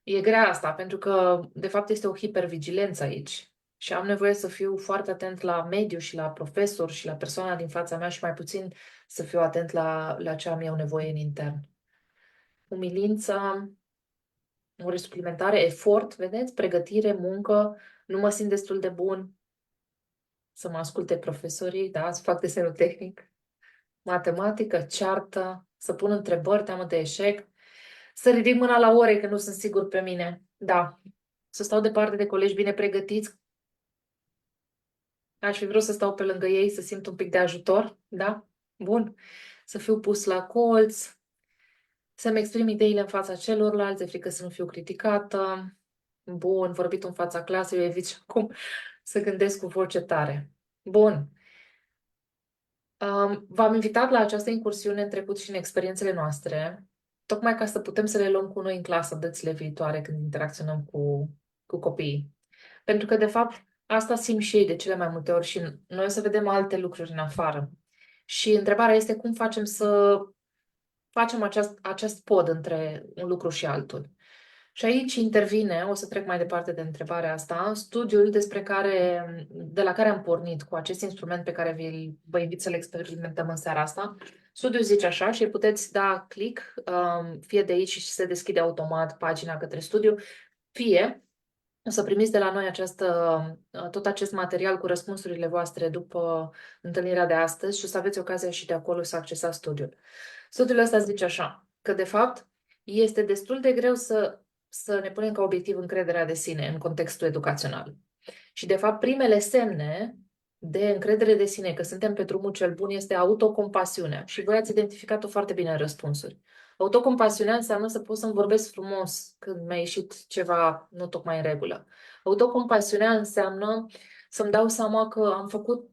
E grea asta, pentru că, de fapt, este o hipervigilență aici. Și am nevoie să fiu foarte atent la mediu și la profesor și la persoana din fața mea și mai puțin să fiu atent la ce am eu nevoie în intern. Umilință, ore suplimentare, efort, vedeți? Pregătire, muncă, nu mă simt destul de bun, să mă asculte profesorii, da? Să fac desenul tehnic, matematică, ceartă, să pun întrebări, teamă de eșec, să ridic mâna la ore că nu sunt sigur pe mine, da. Să stau departe de colegi bine pregătiți. Aș fi vrut să stau pe lângă ei, să simt un pic de ajutor, da? Bun. Să fiu pus la colț, să-mi exprim ideile în fața celorlalți, de frică să nu fiu criticată. Bun, vorbit în fața clasei, eu evit și acum să gândesc cu voce tare. Bun. V-am invitat la această incursiune în trecut și în experiențele noastre, tocmai ca să putem să le luăm cu noi în clasă dățile viitoare când interacționăm cu copiii. Pentru că, de fapt, asta simt și ei de cele mai multe ori și noi o să vedem alte lucruri în afară. Și întrebarea este cum facem să facem acest pod între un lucru și altul. Și aici intervine, o să trec mai departe de întrebarea asta, studiul de la care am pornit cu acest instrument pe care vă invit să-l experimentăm în seara asta. Studiul zice așa și puteți da click, fie de aici și se deschide automat pagina către studiu, fie o să primiți de la noi tot acest material cu răspunsurile voastre după întâlnirea de astăzi și o să aveți ocazia și de acolo să accesați studiul. Studiul ăsta zice așa, că de fapt este destul de greu să ne punem ca obiectiv încrederea de sine în contextul educațional. Și de fapt primele semne de încredere de sine, că suntem pe drumul cel bun, este autocompasiunea. Și voi ați identificat-o foarte bine în răspunsuri. Autocompasiunea înseamnă să pot să-mi vorbesc frumos când mi-a ieșit ceva nu tocmai în regulă. Autocompasiunea înseamnă să-mi dau seama că am făcut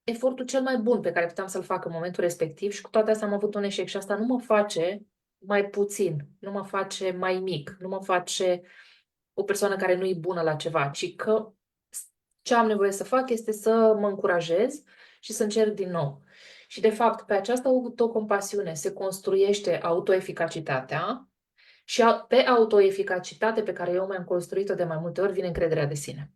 efortul cel mai bun pe care puteam să-l fac în momentul respectiv și cu toate astea am avut un eșec și asta nu mă face mai puțin, nu mă face mai mic, nu mă face o persoană care nu e bună la ceva, ci că ce am nevoie să fac este să mă încurajez și să încerc din nou. Și, de fapt, pe această autocompasiune se construiește autoeficacitatea și pe autoeficacitate pe care eu mi-am construit-o de mai multe ori vine încrederea de sine.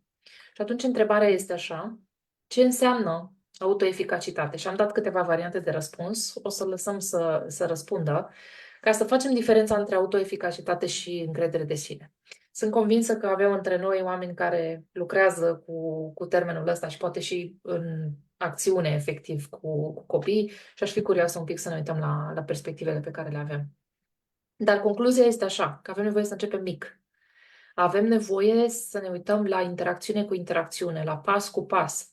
Și atunci întrebarea este așa, ce înseamnă autoeficacitate? Și am dat câteva variante de răspuns, o să lăsăm să răspundă, ca să facem diferența între autoeficacitate și încredere de sine. Sunt convinsă că avem între noi oameni care lucrează cu termenul ăsta și poate și în acțiune, efectiv, cu copii și aș fi curioasă un pic să ne uităm la perspectivele pe care le avem. Dar concluzia este așa, că avem nevoie să începem mic. Avem nevoie să ne uităm la interacțiune cu interacțiune, la pas cu pas.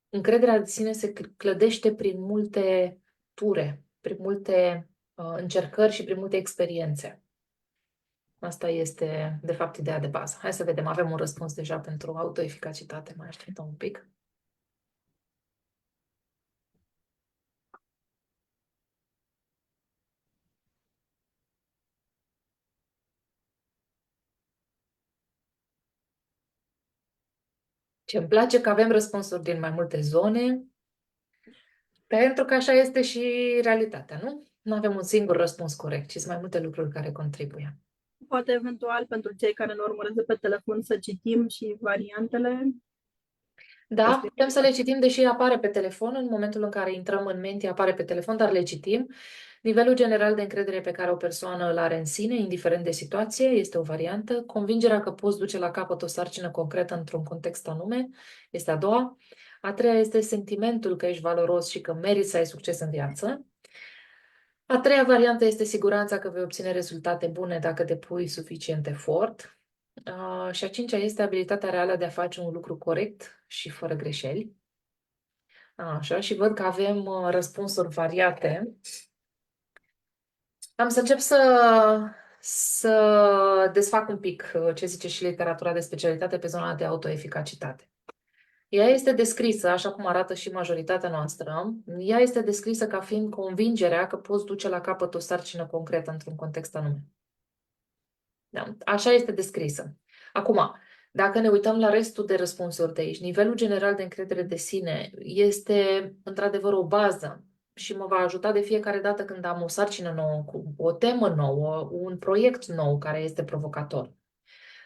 Încrederea de sine se clădește prin multe ture, prin multe încercări și prin multe experiențe. Asta este, de fapt, ideea de bază. Hai să vedem, avem un răspuns deja pentru autoeficacitate. Mai așteptăm un pic. Ce îmi place că avem răspunsuri din mai multe zone, pentru că așa este și realitatea, nu? Nu avem un singur răspuns corect, ci sunt mai multe lucruri care contribuie. Poate eventual pentru cei care ne urmăresc pe telefon să citim și variantele. Da, putem să le citim, deși apare pe telefon, în momentul în care intrăm în Menti apare pe telefon, dar le citim. Nivelul general de încredere pe care o persoană îl are în sine, indiferent de situație, este o variantă. Convingerea că poți duce la capăt o sarcină concretă într-un context anume este a doua. A treia este sentimentul că ești valoros și că meriți să ai succes în viață. A treia variantă este siguranța că vei obține rezultate bune dacă depui suficient efort. Și a cincea este abilitatea reală de a face un lucru corect și fără greșeli. Așa, și văd că avem răspunsuri variate. Am să încep să desfac un pic ce zice și literatura de specialitate pe zona de autoeficacitate. Ea este descrisă, așa cum arată și majoritatea noastră, ea este descrisă ca fiind convingerea că poți duce la capăt o sarcină concretă într-un context anume. Da? Așa este descrisă. Acum, dacă ne uităm la restul de răspunsuri de aici, nivelul general de încredere de sine este într-adevăr o bază și mă va ajuta de fiecare dată când am o sarcină nouă, cu o temă nouă, un proiect nou care este provocator.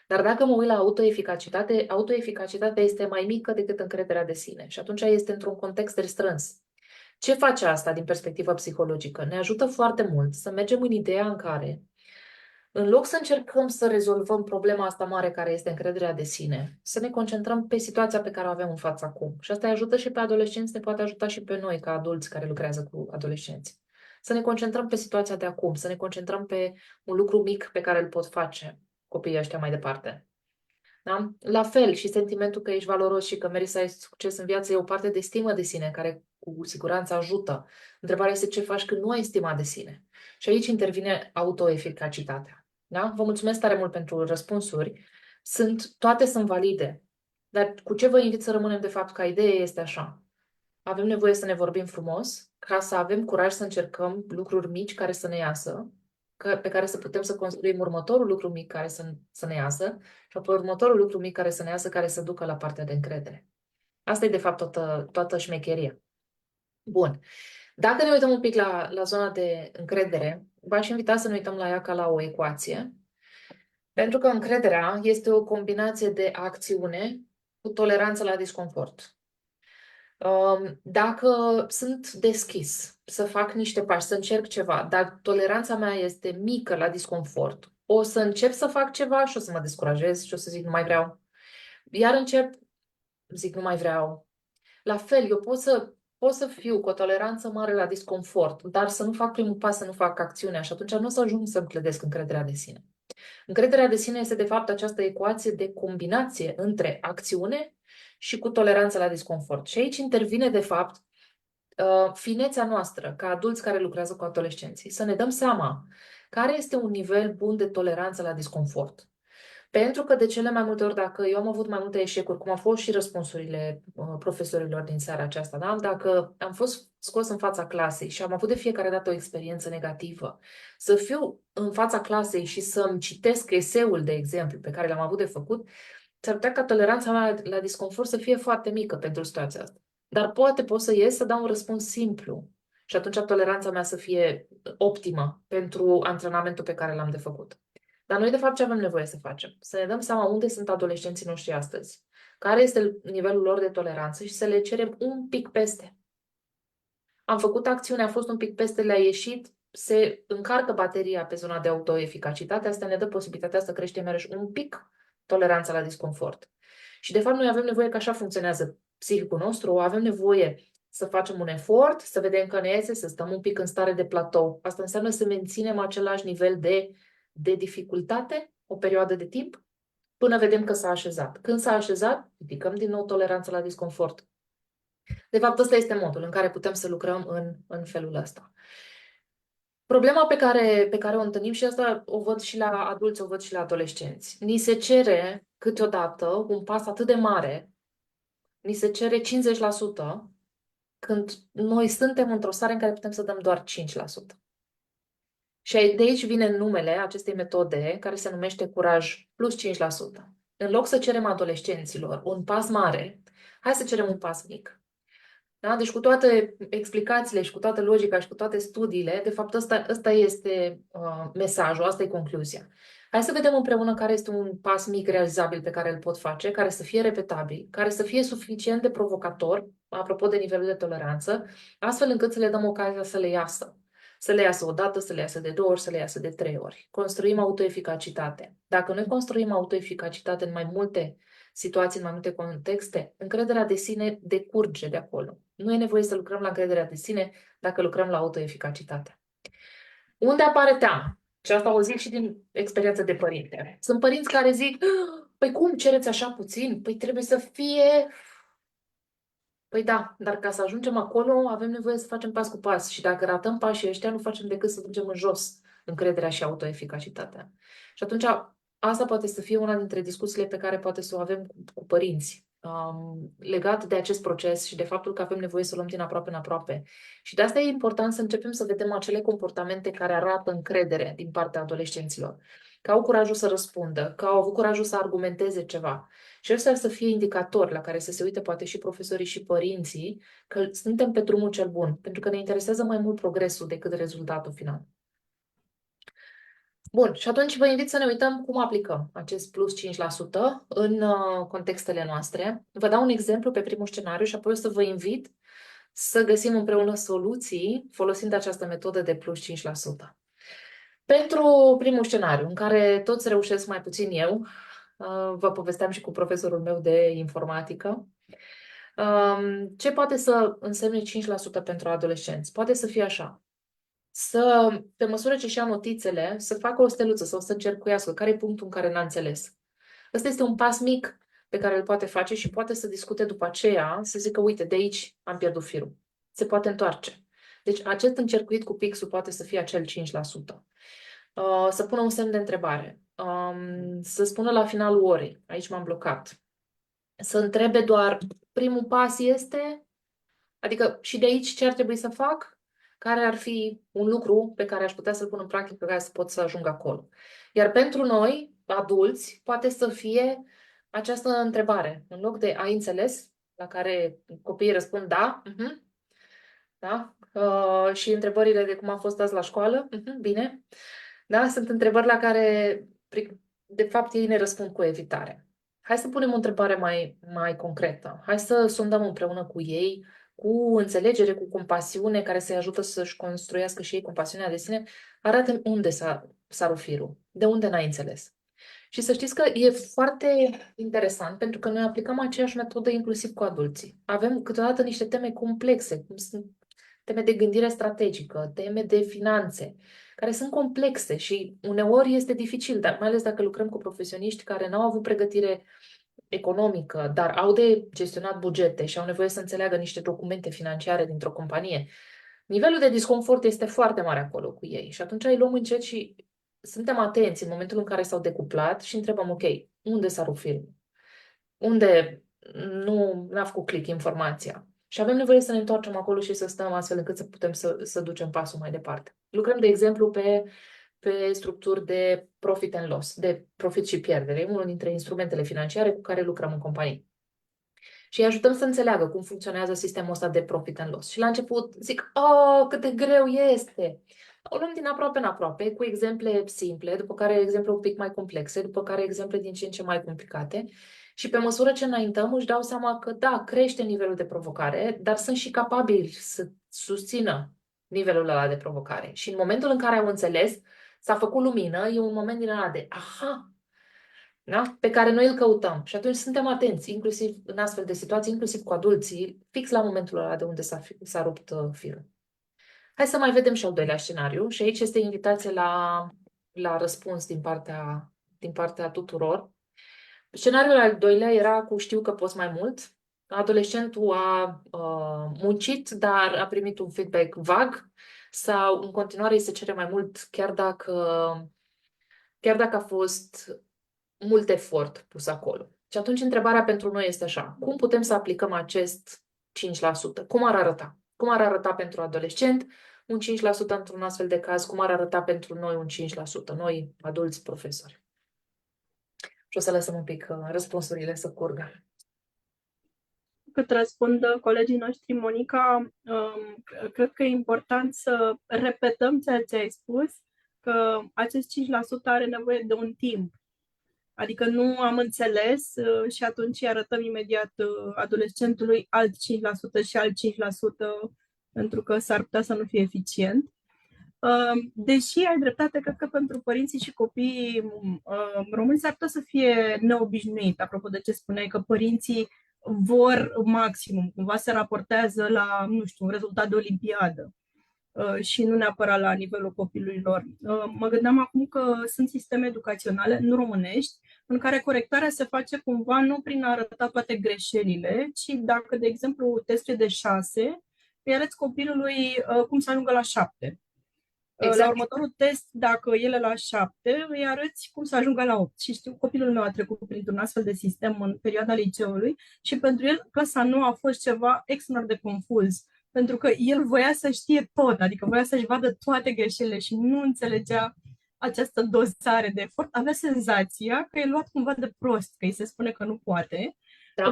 Dar dacă mă uit la autoeficacitate, autoeficacitatea este mai mică decât încrederea de sine și atunci este într-un context restrâns. Ce face asta din perspectivă psihologică? Ne ajută foarte mult să mergem în ideea în care, în loc să încercăm să rezolvăm problema asta mare care este încrederea de sine, să ne concentrăm pe situația pe care o avem în față acum. Și asta îi ajută și pe adolescenți, ne poate ajuta și pe noi ca adulți care lucrează cu adolescenți. Să ne concentrăm pe situația de acum, să ne concentrăm pe un lucru mic pe care îl pot face copiii ăștia mai departe. Da? La fel și sentimentul că ești valoros și că meriți să ai succes în viață e o parte de stimă de sine care cu siguranță ajută. Întrebarea este ce faci când nu ai stima de sine. Și aici intervine autoeficacitatea. Da? Vă mulțumesc tare mult pentru răspunsuri. Toate sunt valide. Dar cu ce vă invit să rămânem de fapt ca idee este așa. Avem nevoie să ne vorbim frumos ca să avem curaj să încercăm lucruri mici care să ne iasă, pe care să putem să construim următorul lucru mic care să ne iasă și apoi următorul lucru mic care să ne iasă, care să ducă la partea de încredere. Asta e de fapt toată șmecheria. Bun. Dacă ne uităm un pic la zona de încredere, v-aș invita să ne uităm la ea ca la o ecuație, pentru că încrederea este o combinație de acțiune cu toleranță la disconfort. Dacă sunt deschis să fac niște pași, să încerc ceva, dar toleranța mea este mică la disconfort, o să încep să fac ceva și o să mă descurajez și o să zic nu mai vreau. Iar încep, zic nu mai vreau. La fel, eu pot să fiu cu o toleranță mare la disconfort, dar să nu fac primul pas, să nu fac acțiunea și atunci nu o să ajung să-mi clădesc încrederea de sine. Încrederea de sine este de fapt această ecuație de combinație între acțiune și cu toleranță la disconfort. Și aici intervine de fapt finețea noastră ca adulți care lucrează cu adolescenții. Să ne dăm seama care este un nivel bun de toleranță la disconfort. Pentru că de cele mai multe ori, dacă eu am avut mai multe eșecuri, cum au fost și răspunsurile profesorilor din seara aceasta, da? Dacă am fost scos în fața clasei și am avut de fiecare dată o experiență negativă, să fiu în fața clasei și să-mi citesc eseul, de exemplu, pe care l-am avut de făcut, s-ar putea ca toleranța mea la disconfort să fie foarte mică pentru situația asta. Dar poate pot să ies să dau un răspuns simplu și atunci toleranța mea să fie optimă pentru antrenamentul pe care l-am de făcut. Dar noi, de fapt, ce avem nevoie să facem? Să ne dăm seama unde sunt adolescenții noștri astăzi, care este nivelul lor de toleranță și să le cerem un pic peste. Am făcut acțiune, a fost un pic peste, le-a ieșit, se încarcă bateria pe zona de autoeficacitate, asta ne dă posibilitatea să creștem iarăși un pic toleranța la disconfort. Și de fapt noi avem nevoie că așa funcționează psihicul nostru, avem nevoie să facem un efort, să vedem că ne iese, să stăm un pic în stare de platou. Asta înseamnă să menținem același nivel de dificultate o perioadă de timp până vedem că s-a așezat. Când s-a așezat, ridicăm din nou toleranța la disconfort. De fapt, ăsta este modul în care putem să lucrăm în felul ăsta. Problema pe care o întâlnim, și asta o văd și la adulți, o văd și la adolescenți. Ni se cere câteodată un pas atât de mare, ni se cere 50%, când noi suntem într-o stare în care putem să dăm doar 5%. Și de aici vine numele acestei metode, care se numește curaj plus 5%. În loc să cerem adolescenților un pas mare, hai să cerem un pas mic. Da? Deci cu toate explicațiile și cu toată logica și cu toate studiile, de fapt ăsta este mesajul, asta e concluzia. Hai să vedem împreună care este un pas mic realizabil pe care îl pot face, care să fie repetabil, care să fie suficient de provocator, apropo de nivelul de toleranță, astfel încât să le dăm ocazia să le iasă. Să le iasă o dată, să le iasă de 2 ori, să le iasă de 3 ori. Construim autoeficacitate. Dacă noi construim autoeficacitate în mai multe situații, în mai multe contexte, încrederea de sine decurge de acolo. Nu e nevoie să lucrăm la încrederea de sine dacă lucrăm la autoeficacitate. Unde apare teama? Și asta o zic și din experiența de părinte. Sunt părinți care zic, păi cum cereți așa puțin? Păi trebuie să fie... Păi da, dar ca să ajungem acolo avem nevoie să facem pas cu pas și dacă ratăm pașii ăștia nu facem decât să ducem în jos încrederea și autoeficacitatea. Și atunci asta poate să fie una dintre discuțiile pe care poate să o avem cu părinți legat de acest proces și de faptul că avem nevoie să luăm din aproape în aproape. Și de asta e important să începem să vedem acele comportamente care arată încredere din partea adolescenților. Că au curajul să răspundă, că au avut curajul să argumenteze ceva. Și ăsta să fie indicator la care să se uite poate și profesorii și părinții că suntem pe drumul cel bun, pentru că ne interesează mai mult progresul decât rezultatul final. Bun, și atunci vă invit să ne uităm cum aplicăm acest plus 5% în contextele noastre. Vă dau un exemplu pe primul scenariu și apoi o să vă invit să găsim împreună soluții folosind această metodă de plus 5%. Pentru primul scenariu, în care toți reușesc mai puțin eu, vă povesteam și cu profesorul meu de informatică, ce poate să însemne 5% pentru adolescenți? Poate să fie așa. Să, pe măsură ce și-a notițele, să facă o steluță sau să încercuiască care e punctul în care n-a înțeles. Ăsta este un pas mic pe care îl poate face și poate să discute după aceea, să zică, uite, de aici am pierdut firul. Se poate întoarce. Deci acest încercuit cu pixul poate să fie acel 5%. Să pună un semn de întrebare. Să spună la finalul orei, aici m-am blocat. Să întrebe doar, primul pas este, adică și de aici ce ar trebui să fac? Care ar fi un lucru pe care aș putea să-l pun în practică ca să pot să ajung acolo? Iar pentru noi, adulți, poate să fie această întrebare. În loc de ai înțeles, la care copiii răspund da, da? Și întrebările de cum a fost azi la școală, bine. Da? Sunt întrebări la care, de fapt, ei ne răspund cu evitare. Hai să punem o întrebare mai concretă. Hai să sondăm împreună cu ei, cu înțelegere, cu compasiune, care să-i ajută să-și construiască și ei compasiunea de sine. Arată unde s-a rupt firul, de unde n-ai înțeles. Și să știți că e foarte interesant, pentru că noi aplicăm aceeași metodă inclusiv cu adulții. Avem câteodată niște teme complexe, cum sunt teme de gândire strategică, teme de finanțe, care sunt complexe și uneori este dificil, dar mai ales dacă lucrăm cu profesioniști care n-au avut pregătire economică, dar au de gestionat bugete și au nevoie să înțeleagă niște documente financiare dintr-o companie. Nivelul de disconfort este foarte mare acolo cu ei și atunci îi luăm încet și suntem atenți în momentul în care s-au decuplat și întrebăm, ok, unde s-a rupt firul? Unde nu a făcut click informația? Și avem nevoie să ne întoarcem acolo și să stăm astfel încât să putem să ducem pasul mai departe. Lucrăm, de exemplu, pe structuri de profit and loss, de profit și pierdere. E unul dintre instrumentele financiare cu care lucrăm în companii. și îi ajutăm să înțeleagă cum funcționează sistemul ăsta de profit and loss. Și la început zic, oh, cât de greu este! O luăm din aproape în aproape, cu exemple simple, după care exemple un pic mai complexe, după care exemple din ce în ce mai complicate. Și pe măsură ce înaintăm, își dau seama că, da, crește nivelul de provocare, dar sunt și capabili să susțină nivelul ăla de provocare. Și în momentul în care au înțeles, s-a făcut lumină, e un moment din ăla de, aha, da? Pe care noi îl căutăm. Și atunci suntem atenți, inclusiv în astfel de situații, inclusiv cu adulții, fix la momentul ăla de unde s-a rupt firul. Hai să mai vedem și al doilea scenariu. Și aici este invitație la răspuns din partea tuturor. Scenariul al doilea era cu știu că poți mai mult. Adolescentul a muncit, dar a primit un feedback vag sau în continuare îi se cere mai mult, chiar dacă a fost mult efort pus acolo. Și atunci întrebarea pentru noi este așa: cum putem să aplicăm acest 5%? Cum ar arăta? Cum ar arăta pentru adolescent un 5% într-un astfel de caz? Cum ar arăta pentru noi un 5%? Noi, adulți, profesori. Și o să lăsăm un pic răspunsurile să curgă. Cât răspund colegii noștri, Monica, cred că e important să repetăm ceea ce ai spus, că acest 5% are nevoie de un timp. Adică nu am înțeles și atunci îi arătăm imediat adolescentului alt 5% și alt 5% pentru că s-ar putea să nu fie eficient. Deși ai dreptate, cred că pentru părinții și copiii români s-ar putea să fie neobișnuit, apropo de ce spuneai, că părinții vor maximum, cumva se raportează la, nu știu, un rezultat de olimpiadă și nu neapărat la nivelul copilului lor. Mă gândeam acum că sunt sisteme educaționale, nu românești, în care corectarea se face cumva nu prin a arăta toate greșelile, ci dacă, de exemplu, testul e de 6, îi arăți copilului cum să ajungă la 7. Exact. La următorul test, dacă el e la 7, îi arăți cum să ajungă la 8. Și știu, copilul meu a trecut printr-un astfel de sistem în perioada liceului și pentru el clasa 9 a fost ceva extraordinar de confuz. Pentru că el voia să știe tot, adică voia să-și vadă toate greșelile și nu înțelegea această dosare de efort. Avea senzația că e luat cumva de prost, că îi se spune că nu poate, Da.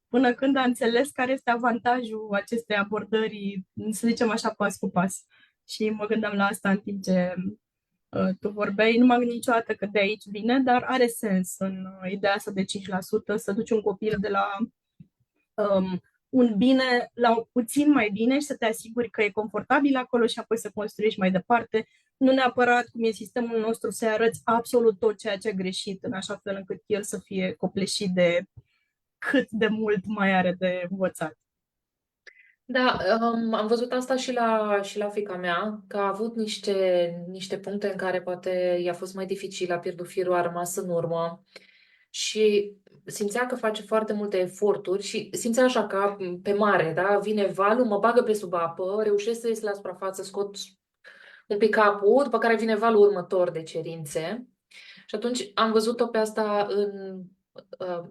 până când a înțeles care este avantajul acestei abordări, să zicem așa, pas cu pas. Și mă gândeam la asta în timp ce tu vorbeai. Nu m-am gândit niciodată că de aici vine, dar are sens în ideea asta de 5%, să duci un copil de la un bine la puțin mai bine și să te asiguri că e confortabil acolo și apoi să construiești mai departe. Nu neapărat, cum e sistemul nostru, să arăți absolut tot ceea ce a greșit, în așa fel încât el să fie copleșit de cât de mult mai are de învățat. Da, am văzut asta și la fiica mea, că a avut niște puncte în care poate i-a fost mai dificil, a pierdut firul, a rămas în urmă și simțea că face foarte multe eforturi și simțea așa ca pe mare, da? Vine valul, mă bagă pe sub apă, reușesc să ies la suprafață, scot un pic capul, după care vine valul următor de cerințe. Și atunci am văzut-o pe asta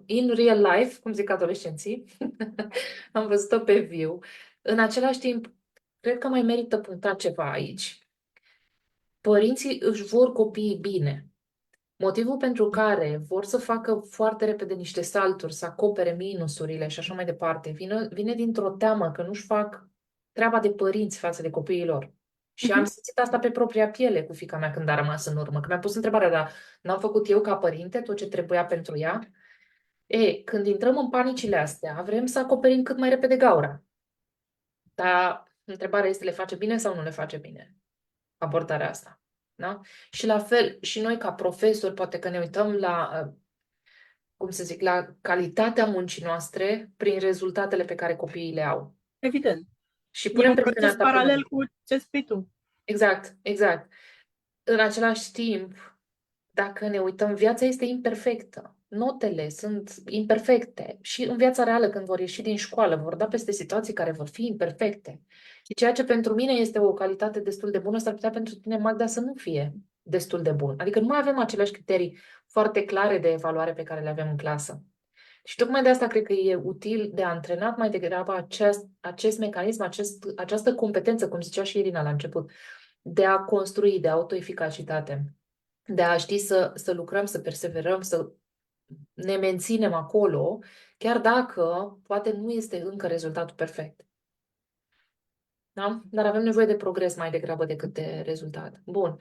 in real life, cum zic adolescenții. Am văzut-o pe viu. În același timp, cred că mai merită punctat ceva aici. Părinții își vor copiii bine. Motivul pentru care vor să facă foarte repede niște salturi, să acopere minusurile și așa mai departe, vine dintr-o teamă că nu-și fac treaba de părinți față de copiii lor. Și am simțit asta pe propria piele cu fiica mea când a rămas în urmă. Că mi-am pus întrebarea, dar n-am făcut eu ca părinte tot ce trebuia pentru ea? Când intrăm în panicile astea, vrem să acoperim cât mai repede gaura. Dar întrebarea este, le face bine sau nu le face bine abordarea asta? Da? Și la fel, și noi ca profesori, poate că ne uităm la, cum să zic, la calitatea muncii noastre prin rezultatele pe care copiii le au. Evident. Și E punem un presiunea proces asta pe paralel noi. cu ce spui tu. Exact, exact. În același timp, dacă ne uităm, viața este imperfectă. Notele sunt imperfecte. Și în viața reală, când vor ieși din școală, vor da peste situații care vor fi imperfecte. Și ceea ce pentru mine este o calitate destul de bună, s-ar putea pentru tine, Magda, să nu fie destul de bun. Adică nu mai avem aceleași criterii foarte clare de evaluare pe care le avem în clasă. Și tocmai de asta cred că e util de antrenat mai degrabă acest mecanism, această competență, cum zicea și Irina la început, de a construi, de autoeficacitate, de a ști să lucrăm, să perseverăm, să ne menținem acolo, chiar dacă poate nu este încă rezultatul perfect. Da? Dar avem nevoie de progres mai degrabă decât de rezultat. Bun.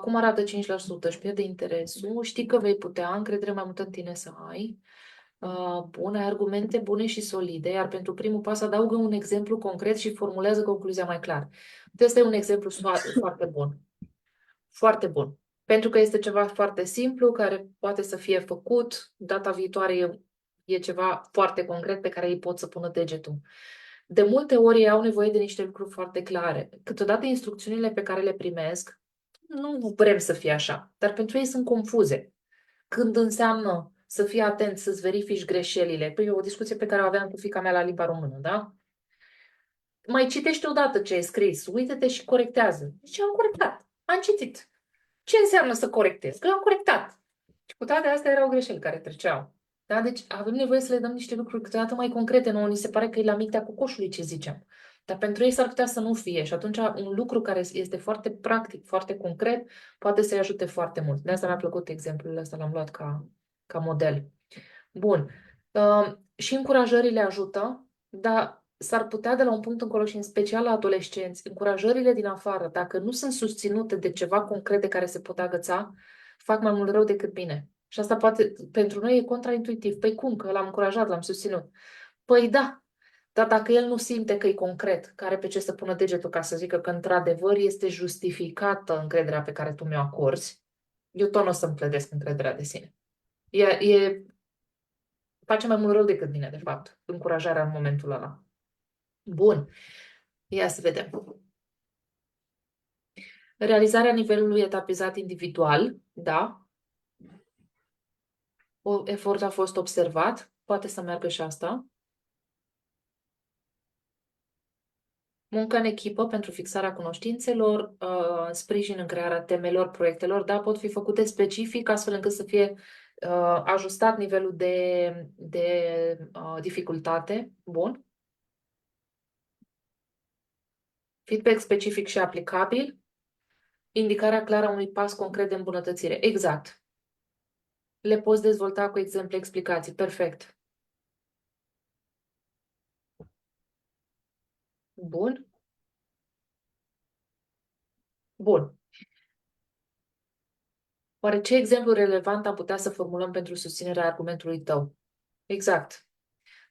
Cum arată 5%? Își pierde interesul. Știi că vei putea, încredere mai multă în tine să ai. Bun, ai argumente bune și solide, iar pentru primul pas adaugă un exemplu concret și formulează concluzia mai clar. Ăsta e un exemplu foarte bun. Foarte bun. Pentru că este ceva foarte simplu, care poate să fie făcut. Data viitoare e ceva foarte concret pe care ei pot să pună degetul. De multe ori ei au nevoie de niște lucruri foarte clare. Câteodată instrucțiunile pe care le primesc nu vrem să fie așa, dar pentru ei sunt confuze. Când înseamnă să fii atent, să-ți verifici greșelile. Păi e o discuție pe care o aveam cu fiica mea la limba română, da? Mai citește odată ce ai scris, uită-te și corectează. Deci am corectat, am citit. Ce înseamnă să corectez? Că am corectat. Și cu toate astea erau greșeli care treceau. Da? Deci avem nevoie să le dăm niște lucruri câteodată mai concrete. Nouă ni se pare că e la mintea cocoșului ce zicem. Dar pentru ei s-ar putea să nu fie. Și atunci un lucru care este foarte practic, foarte concret, poate să-i ajute foarte mult. De asta mi-a plăcut exemplul ăsta, l-am luat ca model. Bun. Și încurajările ajută, dar s-ar putea de la un punct încolo și în special la adolescenți, încurajările din afară, dacă nu sunt susținute de ceva concret de care se pot agăța, fac mai mult rău decât bine. Și asta poate, pentru noi e contraintuitiv. Păi cum? Că l-am încurajat, l-am susținut. Păi da, dar dacă el nu simte că e concret, că are pe ce să pună degetul ca să zică că într-adevăr este justificată încrederea pe care tu mi-o acorzi, eu tot nu o să-mi clădesc încrederea de sine. Face mai mult rău decât bine, de fapt, încurajarea în momentul ăla. Bun. Ia să vedem. Realizarea nivelului etapizat individual, da. Efort a fost observat, poate să meargă și asta. Muncă în echipă pentru fixarea cunoștințelor, sprijin în crearea temelor, proiectelor, da, pot fi făcute specific, astfel încât să fie ajustat nivelul de dificultate. Bun. Feedback specific și aplicabil. Indicarea clară a unui pas concret de îmbunătățire. Exact. Le poți dezvolta cu exemple, explicații. Perfect. Bun. Bun. Oare ce exemplu relevant am putea să formulăm pentru susținerea argumentului tău? Exact.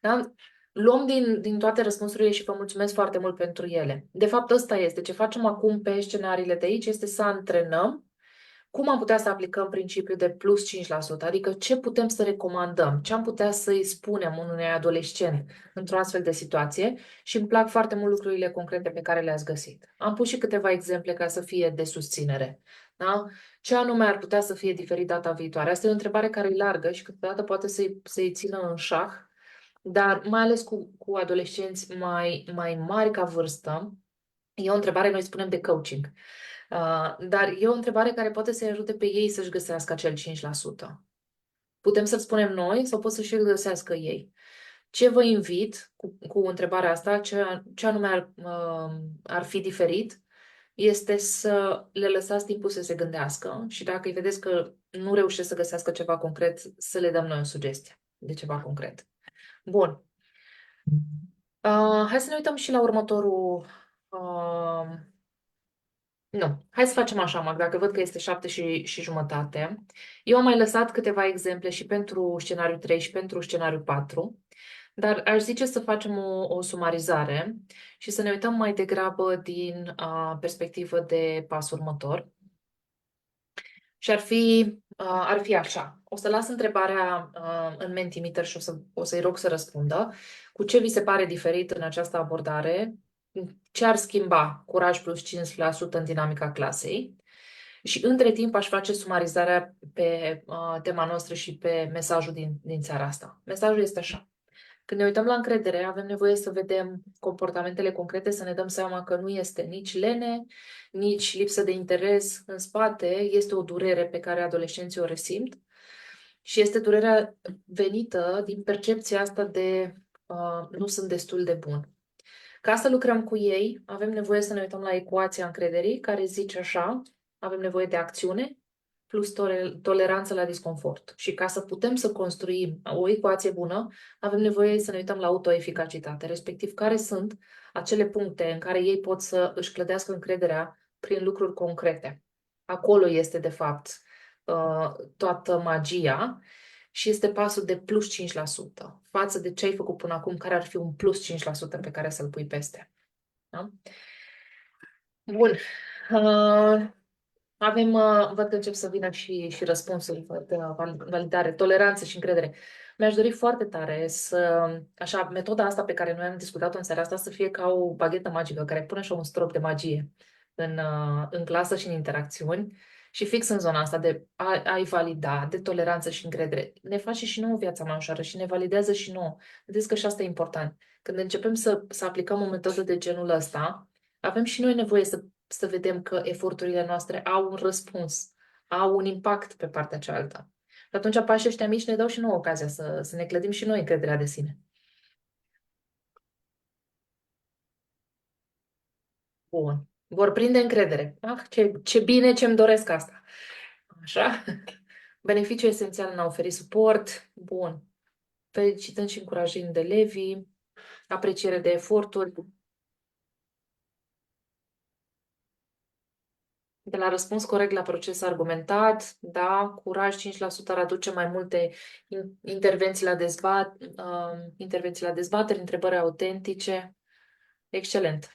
Da? Luăm din toate răspunsurile și vă mulțumesc foarte mult pentru ele. De fapt, ăsta este. Ce facem acum pe scenariile de aici este să antrenăm cum am putea să aplicăm principiul de plus 5%, adică ce putem să recomandăm, ce am putea să-i spunem unui adolescent într-o astfel de situație și îmi plac foarte mult lucrurile concrete pe care le-ați găsit. Am pus și câteva exemple ca să fie de susținere. Da? Ce anume ar putea să fie diferit data viitoare? Asta e o întrebare care e largă și câteodată poate să-i țină în șah, dar mai ales cu adolescenți mai mari ca vârstă, e o întrebare, noi spunem, de coaching. Dar e o întrebare care poate să-i ajute pe ei să-și găsească acel 5%. Putem să-l spunem noi sau pot să-și găsească ei. Ce vă invit cu întrebarea asta, ce anume ar fi diferit, este să le lăsați timpul să se gândească și dacă îi vedeți că nu reușesc să găsească ceva concret, să le dăm noi o sugestie de ceva concret. Bun. Hai să ne uităm și la următorul... Nu. Hai să facem așa, Magda, că văd că este 7:30. Eu am mai lăsat câteva exemple și pentru scenariul 3 și pentru scenariul 4, dar aș zice să facem o sumarizare și să ne uităm mai degrabă din perspectivă de pas următor. Și ar fi așa. O să las întrebarea în Mentimeter și o să-i rog să răspundă. Cu ce vi se pare diferit în această abordare? Ce ar schimba Curaj plus 5% în dinamica clasei? Și între timp aș face sumarizarea pe tema noastră și pe mesajul din seara asta. Mesajul este așa. Când ne uităm la încredere, avem nevoie să vedem comportamentele concrete, să ne dăm seama că nu este nici lene, nici lipsă de interes în spate, este o durere pe care adolescenții o resimt și este durerea venită din percepția asta de nu sunt destul de bun. Ca să lucrăm cu ei, avem nevoie să ne uităm la ecuația încrederii, care zice așa, avem nevoie de acțiune, plus toleranță la disconfort. Și ca să putem să construim o ecuație bună, avem nevoie să ne uităm la autoeficacitate, respectiv care sunt acele puncte în care ei pot să își clădească încrederea prin lucruri concrete. Acolo este, de fapt, toată magia și este pasul de plus 5% față de ce ai făcut până acum, care ar fi un plus 5% pe care să-l pui peste. Da? Bun. Avem, văd că încep să vină și răspunsuri, validare, toleranță și încredere. Mi-aș dori foarte tare să, așa, metoda asta pe care noi am discutat-o în seara asta să fie ca o baghetă magică care pune așa un strop de magie în clasă și în interacțiuni și fix în zona asta de a-i valida, de toleranță și încredere. Ne face și nouă viața mai ușoară și ne validează și nouă. Vedeți că și asta e important. Când începem să aplicăm o metodă de genul ăsta, avem și noi nevoie să vedem că eforturile noastre au un răspuns, au un impact pe partea cealaltă. Și atunci pașii ăștia mici ne dau și nouă ocazia să ne clădim și noi încrederea de sine. Bun. Vor prinde încredere. Ah, ce bine ce-mi doresc asta. Așa? Beneficiu esențial în a oferi suport. Bun. Felicitând și încurajând elevii. Apreciere de eforturi. De la răspuns corect la proces argumentat, da, curaj 5% ar aduce mai multe intervenții la dezbateri, întrebări autentice. Excelent.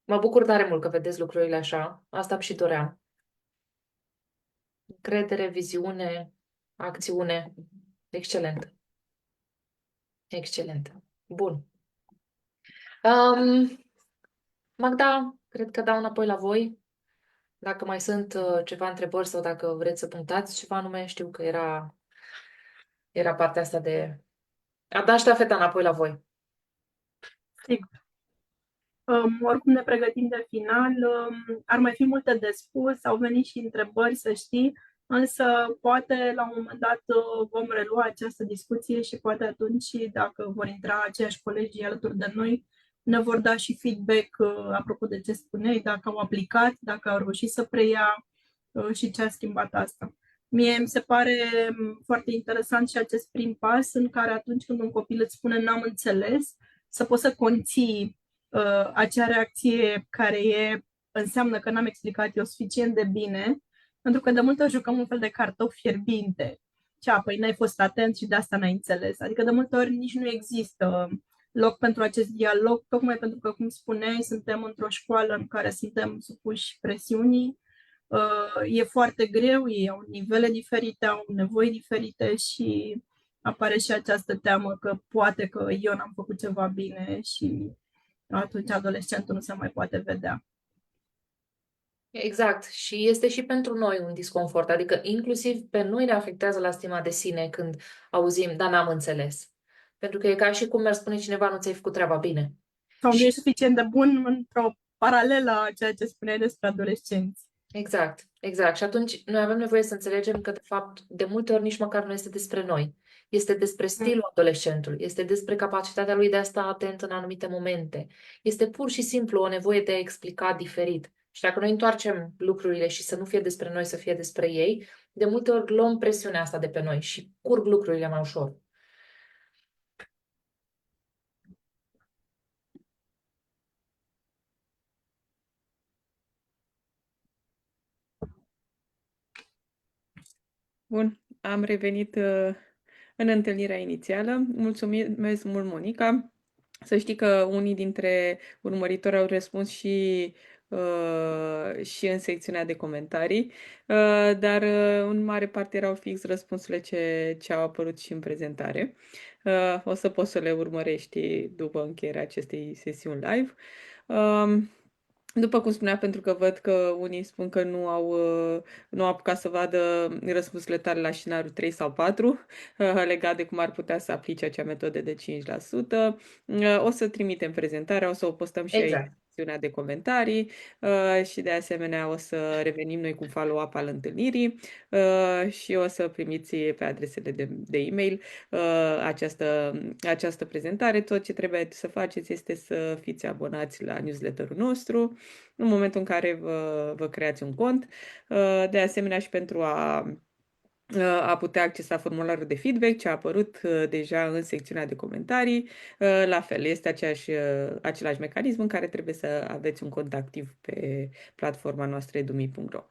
Mă bucur tare mult că vedeți lucrurile așa. Asta îmi și doream. Încredere, viziune, acțiune. Excelent. Excelent. Bun. Magda, cred că dau înapoi la voi. Dacă mai sunt ceva întrebări sau dacă vreți să punctați ceva anume, știu că era partea asta de a da ștafeta înapoi la voi. Sigur. Oricum ne pregătim de final. Ar mai fi multe de spus, au venit și întrebări, să știi, însă poate la un moment dat vom relua această discuție și poate atunci, dacă vor intra aceiași colegi alături de noi, ne vor da și feedback apropo de ce spuneai, dacă au aplicat, dacă au reușit să preia și ce a schimbat asta. Mie mi se pare foarte interesant și acest prim pas în care atunci când un copil îți spune n-am înțeles, să poți să conții acea reacție înseamnă că n-am explicat eu suficient de bine, pentru că de multe ori jucăm un fel de cartof fierbinte. Păi n-ai fost atent și de asta n-ai înțeles. Adică de multe ori nici nu există loc pentru acest dialog, tocmai pentru că, cum spuneai, suntem într-o școală în care suntem supuși presiunii, e foarte greu, ei au nivele diferite, au nevoi diferite și apare și această teamă că poate că eu n-am făcut ceva bine și atunci adolescentul nu se mai poate vedea. Exact. Și este și pentru noi un disconfort. Adică inclusiv pe noi ne afectează la stima de sine când auzim, da, n-am înțeles. Pentru că e ca și cum mi-ar spune cineva, nu ți-ai făcut treaba bine. Sau nu ești suficient de bun într-o paralelă a ceea ce spuneai despre adolescenți. Exact, exact. Și atunci noi avem nevoie să înțelegem că, de fapt, de multe ori nici măcar nu este despre noi. Este despre stilul adolescentului, este despre capacitatea lui de a sta atent în anumite momente. Este pur și simplu o nevoie de a explica diferit. Și dacă noi întoarcem lucrurile și să nu fie despre noi, să fie despre ei, de multe ori luăm presiunea asta de pe noi și curg lucrurile mai ușor. Bun, am revenit în întâlnirea inițială. Mulțumesc mult, Monica. Să știi că unii dintre urmăritori au răspuns și în secțiunea de comentarii, dar în mare parte erau fix răspunsurile ce au apărut și în prezentare. O să poți să le urmărești după încheierea acestei sesiuni live. După cum spunea, pentru că văd că unii spun că nu au apucat să vadă răspunsurile tale la scenariul 3 sau 4, legat de cum ar putea să aplice acea metodă de 5%. O să trimitem prezentarea, o să o postăm și Exact. aici secțiunea de comentarii și de asemenea o să revenim noi cu follow-up al întâlnirii și o să primiți pe adresele de e-mail această prezentare. Tot ce trebuie să faceți este să fiți abonați la newsletterul nostru în momentul în care vă creați un cont. De asemenea și pentru a putea accesa formularul de feedback ce a apărut deja în secțiunea de comentarii. La fel, este același mecanism în care trebuie să aveți un cont activ pe platforma noastră edumi.ro.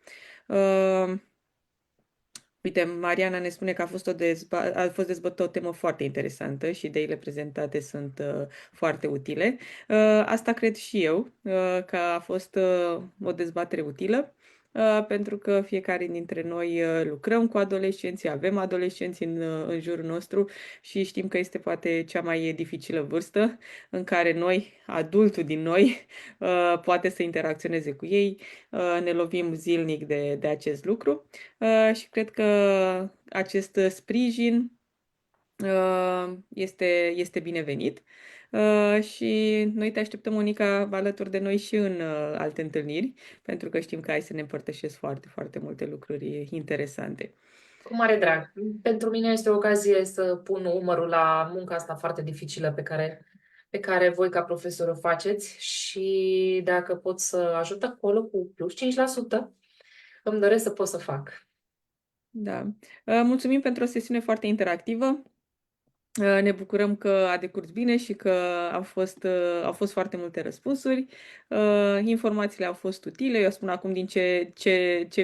Uite, Mariana ne spune că a fost dezbătută o temă foarte interesantă și ideile prezentate sunt foarte utile. Asta cred și eu, că a fost o dezbatere utilă, pentru că fiecare dintre noi lucrăm cu adolescenți, avem adolescenți în jurul nostru și știm că este poate cea mai dificilă vârstă în care noi, adultul din noi, poate să interacționeze cu ei. Ne lovim zilnic de acest lucru. Și cred că acest sprijin este binevenit. Și noi te așteptăm, Monica, alături de noi și în alte întâlniri, pentru că știm că ai să ne împărtășești foarte, foarte multe lucruri interesante. Cu mare drag. Pentru mine este o ocazie să pun umărul la munca asta foarte dificilă pe care voi ca profesor o faceți și dacă pot să ajut acolo cu plus 5%, îmi doresc să pot să fac. Da. Mulțumim pentru o sesiune foarte interactivă. Ne bucurăm că a decurs bine și că au fost foarte multe răspunsuri. Informațiile au fost utile. Eu spun acum din ce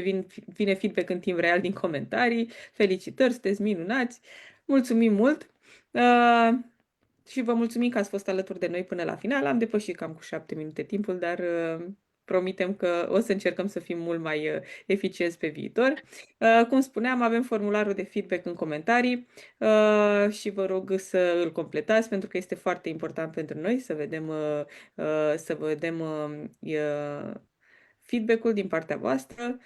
vine feedback în timp real din comentarii. Felicitări, sunteți minunați! Mulțumim mult! Și vă mulțumim că ați fost alături de noi până la final. Am depășit cam cu 7 minute timpul, dar promitem că o să încercăm să fim mult mai eficienți pe viitor. Cum spuneam, avem formularul de feedback în comentarii și vă rog să îl completați pentru că este foarte important pentru noi să vedem feedback-ul din partea voastră.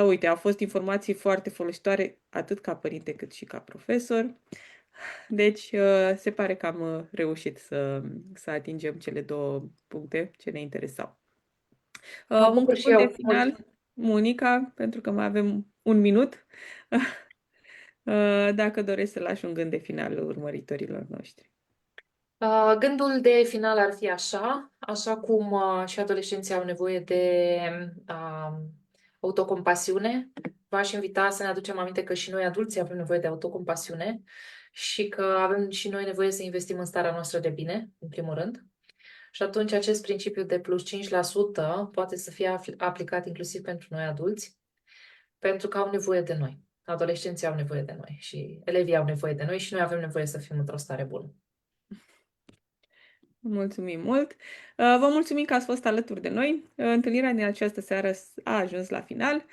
Uite, au fost informații foarte folositoare atât ca părinte cât și ca profesor. Deci, se pare că am reușit să atingem cele două puncte ce ne interesau. Mă bucur și Punctul de eu mult. final, Monica, pentru că mai avem un minut, dacă doresc să lași un gând de final urmăritorilor noștri. Gândul de final ar fi așa cum și adolescenții au nevoie de autocompasiune. V-aș invita să ne aducem aminte că și noi adulții avem nevoie de autocompasiune și că avem și noi nevoie să investim în starea noastră de bine, în primul rând. Și atunci acest principiu de plus 5% poate să fie aplicat inclusiv pentru noi adulți, pentru că au nevoie de noi. Adolescenții au nevoie de noi și elevii au nevoie de noi și noi avem nevoie să fim într-o stare bună. Mulțumim mult! Vă mulțumim că ați fost alături de noi. Întâlnirea din această seară a ajuns la final,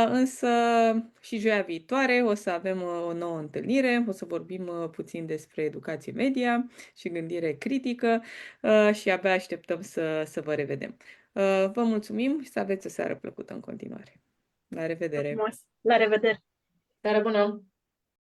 însă și joia viitoare o să avem o nouă întâlnire, o să vorbim puțin despre educație media și gândire critică și abia așteptăm să vă revedem. Vă mulțumim și să aveți o seară plăcută în continuare. La revedere! Frumos. La revedere! Seară bună!